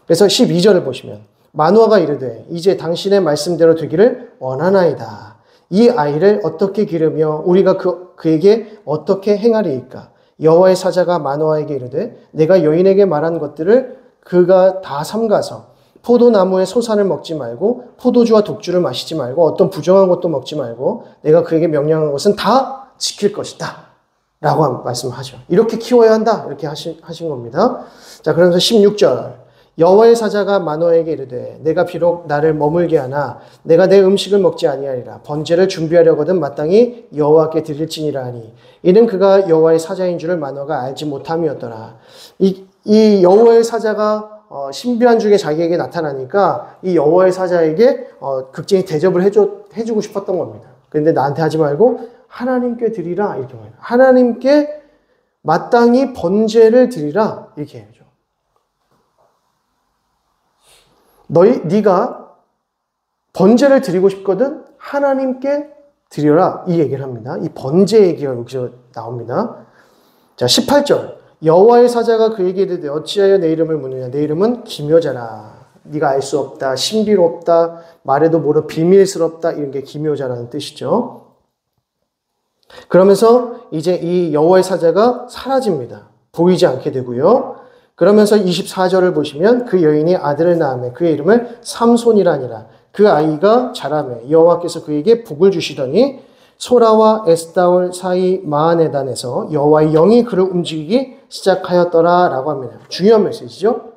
그래서 12절을 보시면 마노아가 이르되 이제 당신의 말씀대로 되기를 원하나이다. 이 아이를 어떻게 기르며 우리가 그에게 어떻게 행하리이까? 여호와의 사자가 마노아에게 이르되 내가 여인에게 말한 것들을 그가 다 삼가서 포도나무의 소산을 먹지 말고 포도주와 독주를 마시지 말고 어떤 부정한 것도 먹지 말고 내가 그에게 명령한 것은 다 지킬 것이다 라고 말씀하죠. 이렇게 키워야 한다 이렇게 하신 겁니다. 자, 그러면서 16절 여호와의 사자가 마노아에게 이르되 내가 비록 나를 머물게 하나 내가 내 음식을 먹지 아니하리라. 번제를 준비하려거든 마땅히 여호와께 드릴지니라 하니 이는 그가 여호와의 사자인 줄을 마노아가 알지 못함이었더라. 이 여호와의 사자가 신비한 중에 자기에게 나타나니까 이 여호와의 사자에게 극진히 대접을 해주고 싶었던 겁니다. 그런데 나한테 하지 말고 하나님께 드리라 이렇게 말해요. 하나님께 마땅히 번제를 드리라 이렇게 해요. 네가 번제를 드리고 싶거든 하나님께 드려라 이 얘기를 합니다. 이 번제 얘기가 여기서 나옵니다. 자, 18절 여호와의 사자가 그에게 이르되 어찌하여 내 이름을 묻느냐 내 이름은 기묘자라. 네가 알 수 없다 신비롭다 말해도 모르 비밀스럽다 이런 게 기묘자라는 뜻이죠. 그러면서 이제 이 여호와의 사자가 사라집니다. 보이지 않게 되고요. 그러면서 24절을 보시면 그 여인이 아들을 낳으며 그의 이름을 삼손이라니라. 그 아이가 자라매 여호와께서 그에게 복을 주시더니 소라와 에스다올 사이 마하네단에서 여호와의 영이 그를 움직이기 시작하였더라 라고 합니다. 중요한 메시지죠.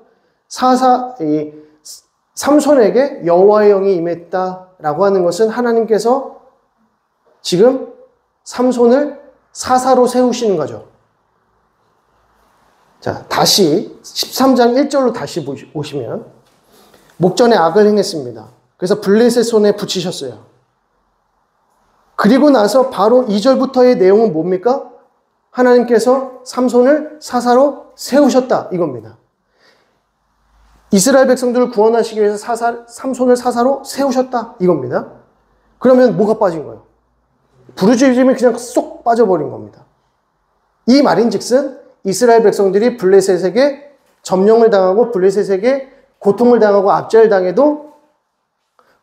삼손에게 여호와의 영이 임했다라고 하는 것은 하나님께서 지금 삼손을 사사로 세우시는 거죠. 자, 다시 13장 1절로 다시 오시면 목전에 악을 행했습니다. 그래서 블레셋 손에 붙이셨어요. 그리고 나서 바로 2절부터의 내용은 뭡니까? 하나님께서 삼손을 사사로 세우셨다 이겁니다. 이스라엘 백성들을 구원하시기 위해서 삼손을 사사로 세우셨다 이겁니다. 그러면 뭐가 빠진 거예요? 부르짖음이 그냥 쏙 빠져버린 겁니다. 이 말인즉슨 이스라엘 백성들이 블레셋에게 점령을 당하고 블레셋에게 고통을 당하고 압제를 당해도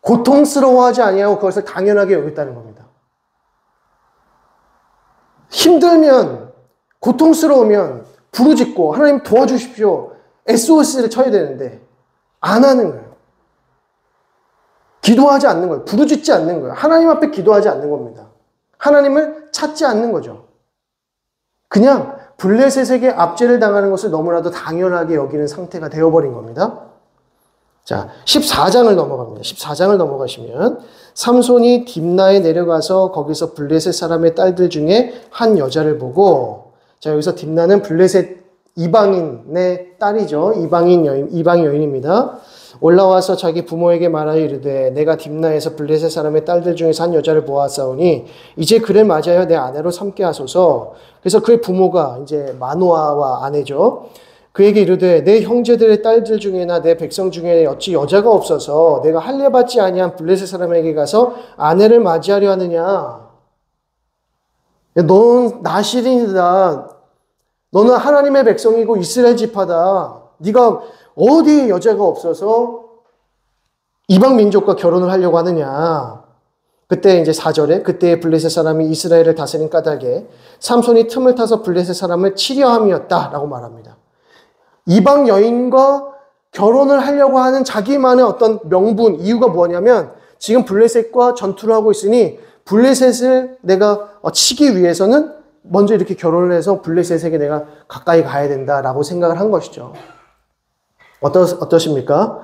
고통스러워하지 아니하고 그것을 당연하게 여겼다는 겁니다. 힘들면 고통스러우면 부르짖고 하나님 도와주십시오. SOS를 쳐야 되는데 안 하는 거예요. 기도하지 않는 거예요. 부르짖지 않는 거예요. 하나님 앞에 기도하지 않는 겁니다. 하나님을 찾지 않는 거죠. 그냥 블레셋에게 압제를 당하는 것을 너무나도 당연하게 여기는 상태가 되어버린 겁니다. 자, 14장을 넘어갑니다. 14장을 넘어가시면 삼손이 딥나에 내려가서 거기서 블레셋 사람의 딸들 중에 한 여자를 보고, 자, 여기서 딥나는 블레셋 이방인의 딸이죠. 이방 여인입니다. 올라와서 자기 부모에게 말하여 이르되 내가 딥나에서 블레셋 사람의 딸들 중에서 한 여자를 보았사오니 이제 그를 맞이하여 내 아내로 삼게 하소서. 그래서 그의 부모가 이제 마노아와 아내죠. 그에게 이르되 내 형제들의 딸들 중에나 내 백성 중에 어찌 여자가 없어서 내가 할례 받지 아니한 블레셋 사람에게 가서 아내를 맞이하려 하느냐. 넌 나실인이다. 너는 하나님의 백성이고 이스라엘 지파다. 네가 어디 여자가 없어서 이방 민족과 결혼을 하려고 하느냐. 그때 이제 4절에 그때 블레셋 사람이 이스라엘을 다스린 까닭에 삼손이 틈을 타서 블레셋 사람을 치려 함이었다라고 말합니다. 이방 여인과 결혼을 하려고 하는 자기만의 어떤 명분, 이유가 뭐냐면 지금 블레셋과 전투를 하고 있으니 블레셋을 내가 치기 위해서는 먼저 이렇게 결혼을 해서 블레셋에게 내가 가까이 가야 된다라고 생각을 한 것이죠. 어떠십니까?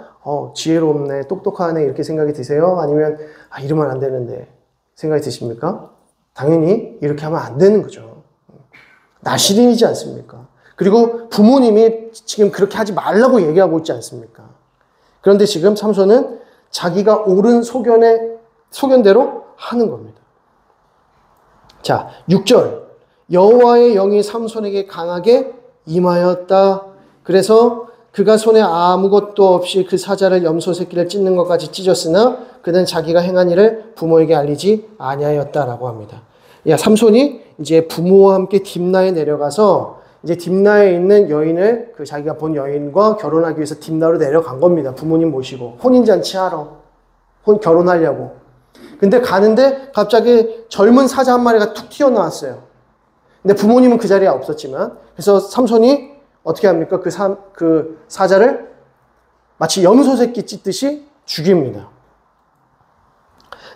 지혜롭네, 똑똑하네 이렇게 생각이 드세요? 아니면 이러면 안 되는데 생각이 드십니까? 당연히 이렇게 하면 안 되는 거죠. 나실인이지 않습니까? 그리고 부모님이 지금 그렇게 하지 말라고 얘기하고 있지 않습니까? 그런데 지금 삼손은 자기가 옳은 소견대로 하는 겁니다. 자, 6절. 여호와의 영이 삼손에게 강하게 임하였다. 그래서 그가 손에 아무것도 없이 그 사자를 염소 새끼를 찢는 것까지 찢었으나 그는 자기가 행한 일을 부모에게 알리지 아니하였다라고 합니다. 삼손이 이제 부모와 함께 딥나에 내려가서 이제 딥나에 있는 여인을 그 자기가 본 여인과 결혼하기 위해서 딥나로 내려간 겁니다. 부모님 모시고 혼인잔치 하러 결혼하려고. 근데 가는데 갑자기 젊은 사자 한 마리가 툭 튀어나왔어요. 근데 부모님은 그 자리에 없었지만 그래서 삼손이 어떻게 합니까? 그 사자를 마치 염소 새끼 찢듯이 죽입니다.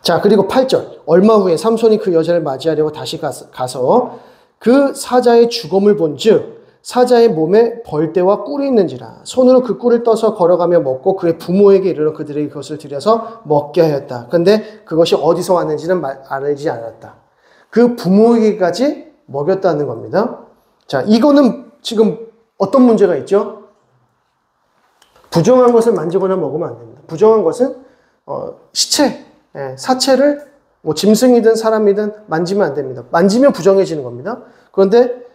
자, 그리고 8절. 얼마 후에 삼손이 그 여자를 맞이하려고 다시 가서 그 사자의 죽음을 본즉 사자의 몸에 벌떼와 꿀이 있는지라 손으로 그 꿀을 떠서 걸어가며 먹고 그의 부모에게 이르러 그들에게 그것을 들여서 먹게 하였다. 그런데 그것이 어디서 왔는지는 알지 않았다. 그 부모에게까지 먹였다는 겁니다. 자, 이거는 지금 어떤 문제가 있죠? 부정한 것을 만지거나 먹으면 안 됩니다. 부정한 것은 시체, 사체를 짐승이든 사람이든 만지면 안 됩니다. 만지면 부정해지는 겁니다. 그런데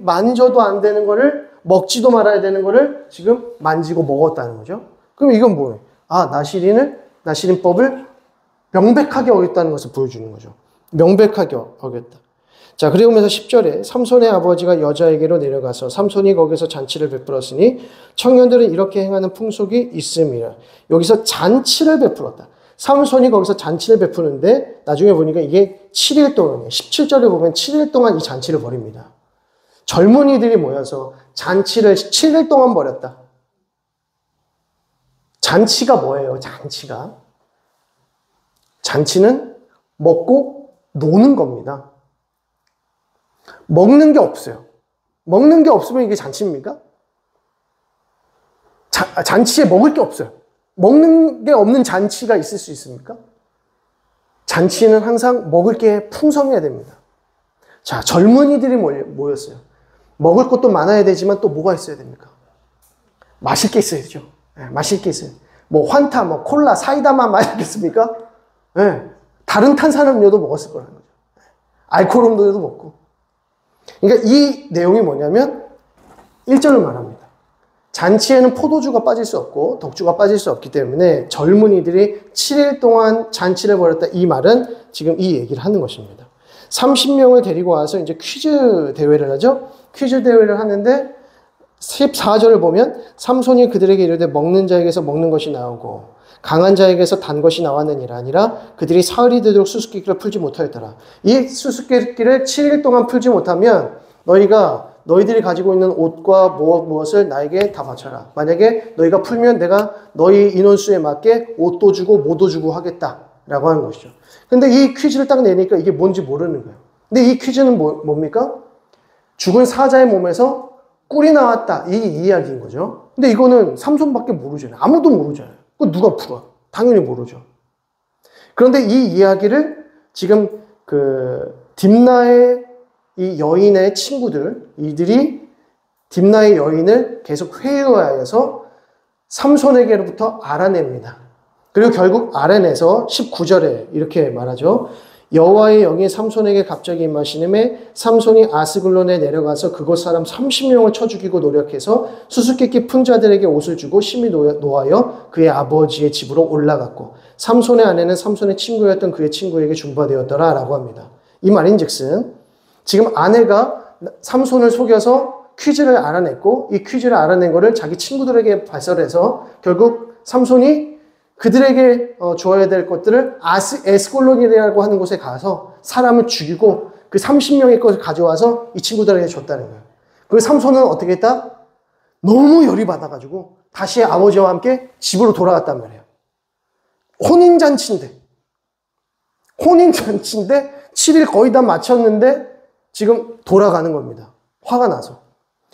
만져도 안 되는 거를 먹지도 말아야 되는 거를 지금 만지고 먹었다는 거죠. 그럼 이건 뭐예요? 나실인법을 명백하게 어겼다는 것을 보여주는 거죠. 명백하게 어겼다. 자, 그리고면서 10절에 삼손의 아버지가 여자에게로 내려가서 삼손이 거기서 잔치를 베풀었으니 청년들은 이렇게 행하는 풍속이 있음이라. 여기서 잔치를 베풀었다. 삼손이 거기서 잔치를 베푸는데 나중에 보니까 이게 7일 동안이에요. 17절에 보면 7일 동안 이 잔치를 벌입니다. 젊은이들이 모여서 잔치를 7일 동안 벌였다. 잔치가 뭐예요? 잔치는 먹고 노는 겁니다. 먹는 게 없어요. 먹는 게 없으면 이게 잔치입니까? 잔치에 먹을 게 없어요. 먹는 게 없는 잔치가 있을 수 있습니까? 잔치는 항상 먹을 게 풍성해야 됩니다. 자, 젊은이들이 모였어요. 먹을 것도 많아야 되지만 또 뭐가 있어야 됩니까? 마실 게 있어야죠. 마실 게 있어요. 환타, 콜라, 사이다만 마시겠습니까? 다른 탄산음료도 먹었을 거라는 거죠. 알코올 음료도 먹고. 그러니까 이 내용이 뭐냐면 1절을 말합니다. 잔치에는 포도주가 빠질 수 없고 독주가 빠질 수 없기 때문에 젊은이들이 7일 동안 잔치를 벌였다. 이 말은 지금 이 얘기를 하는 것입니다. 30명을 데리고 와서 이제 퀴즈 대회를 하죠. 퀴즈 대회를 하는데 14절을 보면 삼손이 그들에게 이르되 먹는 자에게서 먹는 것이 나오고 강한 자에게서 단 것이 나왔느니라 아니라 그들이 사흘이 되도록 수수께끼를 풀지 못하였더라. 이 수수께끼를 7일 동안 풀지 못하면 너희들이 가지고 있는 옷과 무엇을 나에게 다 바쳐라. 만약에 너희가 풀면 내가 너희 인원수에 맞게 옷도 주고 뭐도 주고 하겠다라고 하는 것이죠. 근데 이 퀴즈를 딱 내니까 이게 뭔지 모르는 거예요. 근데 이 퀴즈는 뭡니까? 죽은 사자의 몸에서 꿀이 나왔다. 이 이야기인 거죠. 근데 이거는 삼손밖에 모르잖아요. 아무도 모르잖아요. 그거 누가 풀어? 당연히 모르죠. 그런데 이 이야기를 지금 딥나의 이 여인의 친구들, 이들이 딥나의 여인을 계속 회유하여서 삼손에게로부터 알아냅니다. 그리고 결국 알아내서 19절에 이렇게 말하죠. 여호와의 영이 삼손에게 갑자기 임하시는데 삼손이 아스글론에 내려가서 그곳 사람 30명을 쳐 죽이고 노력해서 수수께끼 푼 자들에게 옷을 주고 심히 노하여 그의 아버지의 집으로 올라갔고 삼손의 아내는 삼손의 친구였던 그의 친구에게 중바되었더라 라고 합니다. 이 말인즉슨 지금 아내가 삼손을 속여서 퀴즈를 알아냈고 이 퀴즈를 알아낸 거를 자기 친구들에게 발설해서 결국 삼손이 그들에게 줘야 될 것들을 에스골론이라고 하는 곳에 가서 사람을 죽이고 그 30명의 것을 가져와서 이 친구들에게 줬다는 거예요. 그 삼손은 어떻게 했다? 너무 열이 받아가지고 다시 아버지와 함께 집으로 돌아갔단 말이에요. 혼인잔치인데 7일 거의 다 마쳤는데 지금 돌아가는 겁니다. 화가 나서.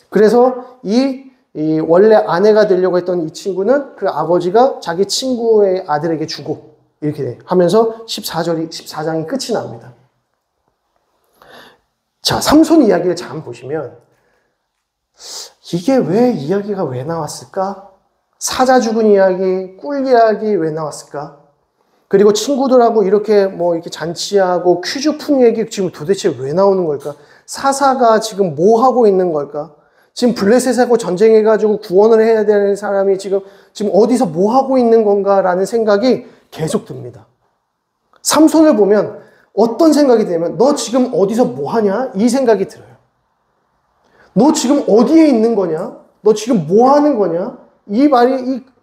그래서 이 원래 아내가 되려고 했던 이 친구는 그 아버지가 자기 친구의 아들에게 주고 이렇게 하면서 14장이 끝이 납니다. 자, 삼손 이야기를 잘 보시면 이게 이야기가 왜 나왔을까? 사자 죽은 이야기, 꿀 이야기 왜 나왔을까? 그리고 친구들하고 이렇게 잔치하고 퀴즈 푼 얘기 지금 도대체 왜 나오는 걸까? 사사가 지금 뭐 하고 있는 걸까? 지금 블레셋하고 전쟁해가지고 구원을 해야 되는 사람이 지금 어디서 뭐 하고 있는 건가라는 생각이 계속 듭니다. 삼손을 보면 어떤 생각이 들냐면 너 지금 어디서 뭐 하냐? 이 생각이 들어요. 너 지금 어디에 있는 거냐? 너 지금 뭐 하는 거냐? 이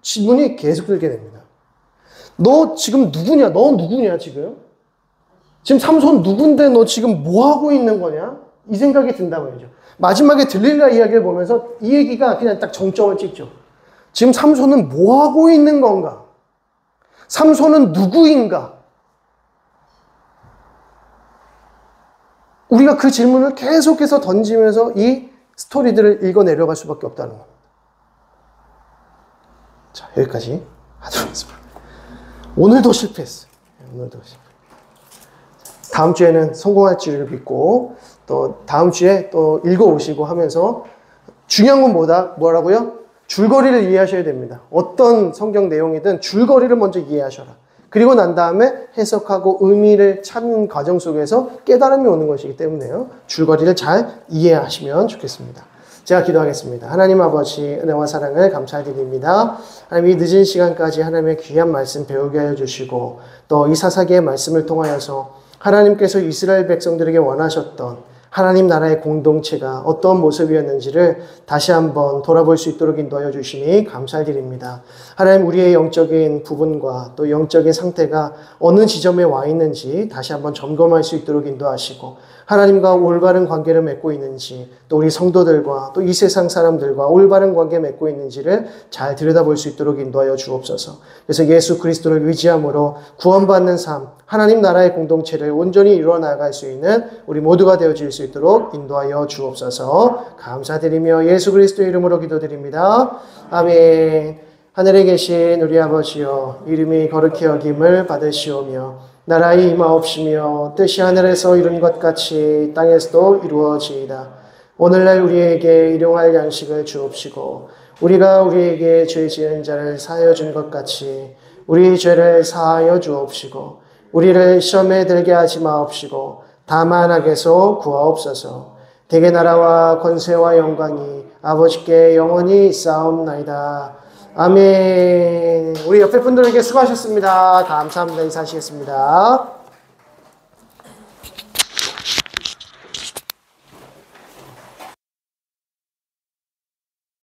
질문이 계속 들게 됩니다. 너 지금 누구냐? 너 누구냐 지금? 지금 삼손 누군데 너 지금 뭐 하고 있는 거냐? 이 생각이 든다고 해야죠. 마지막에 들릴라 이야기를 보면서 이 얘기가 그냥 딱 정점을 찍죠. 지금 삼손은 뭐 하고 있는 건가? 삼손은 누구인가? 우리가 그 질문을 계속해서 던지면서 이 스토리들을 읽어 내려갈 수밖에 없다는 겁니다. 자, 여기까지 하도록 하겠습니다. 오늘도 실패했어요. 오늘도 실패. 다음 주에는 성공할 줄을 믿고 또 다음 주에 또 읽어오시고 하면서 중요한 건 뭐라고요? 줄거리를 이해하셔야 됩니다. 어떤 성경 내용이든 줄거리를 먼저 이해하셔라. 그리고 난 다음에 해석하고 의미를 찾는 과정 속에서 깨달음이 오는 것이기 때문에요. 줄거리를 잘 이해하시면 좋겠습니다. 제가 기도하겠습니다. 하나님 아버지 은혜와 사랑을 감사드립니다. 하나님 이 늦은 시간까지 하나님의 귀한 말씀 배우게 하여 주시고 또 이 사사기의 말씀을 통하여서 하나님께서 이스라엘 백성들에게 원하셨던 하나님 나라의 공동체가 어떤 모습이었는지를 다시 한번 돌아볼 수 있도록 인도하여 주시니 감사드립니다. 하나님 우리의 영적인 부분과 또 영적인 상태가 어느 지점에 와 있는지 다시 한번 점검할 수 있도록 인도하시고 하나님과 올바른 관계를 맺고 있는지 또 우리 성도들과 또 이 세상 사람들과 올바른 관계 맺고 있는지를 잘 들여다볼 수 있도록 인도하여 주옵소서. 그래서 예수 그리스도를 의지함으로 구원받는 삶, 하나님 나라의 공동체를 온전히 이루어 나갈 수 있는 우리 모두가 되어질 수 있도록 인도하여 주옵소서. 감사드리며 예수 그리스도의 이름으로 기도드립니다. 아멘. 하늘에 계신 우리 아버지여, 이름이 거룩히 여김을 받으시오며 나라의 임하옵시며 뜻이 하늘에서 이룬 것 같이 땅에서도 이루어지이다. 오늘날 우리에게 일용할 양식을 주옵시고 우리가 우리에게 죄 지은 자를 사하여 준 것 같이 우리 죄를 사하여 주옵시고 우리를 시험에 들게 하지 마옵시고 다만 악에서 구하옵소서. 대개 나라와 권세와 영광이 아버지께 영원히 있사옵나이다. 아멘. 우리 옆에 분들에게 수고하셨습니다. 감사합니다. 인사하시겠습니다.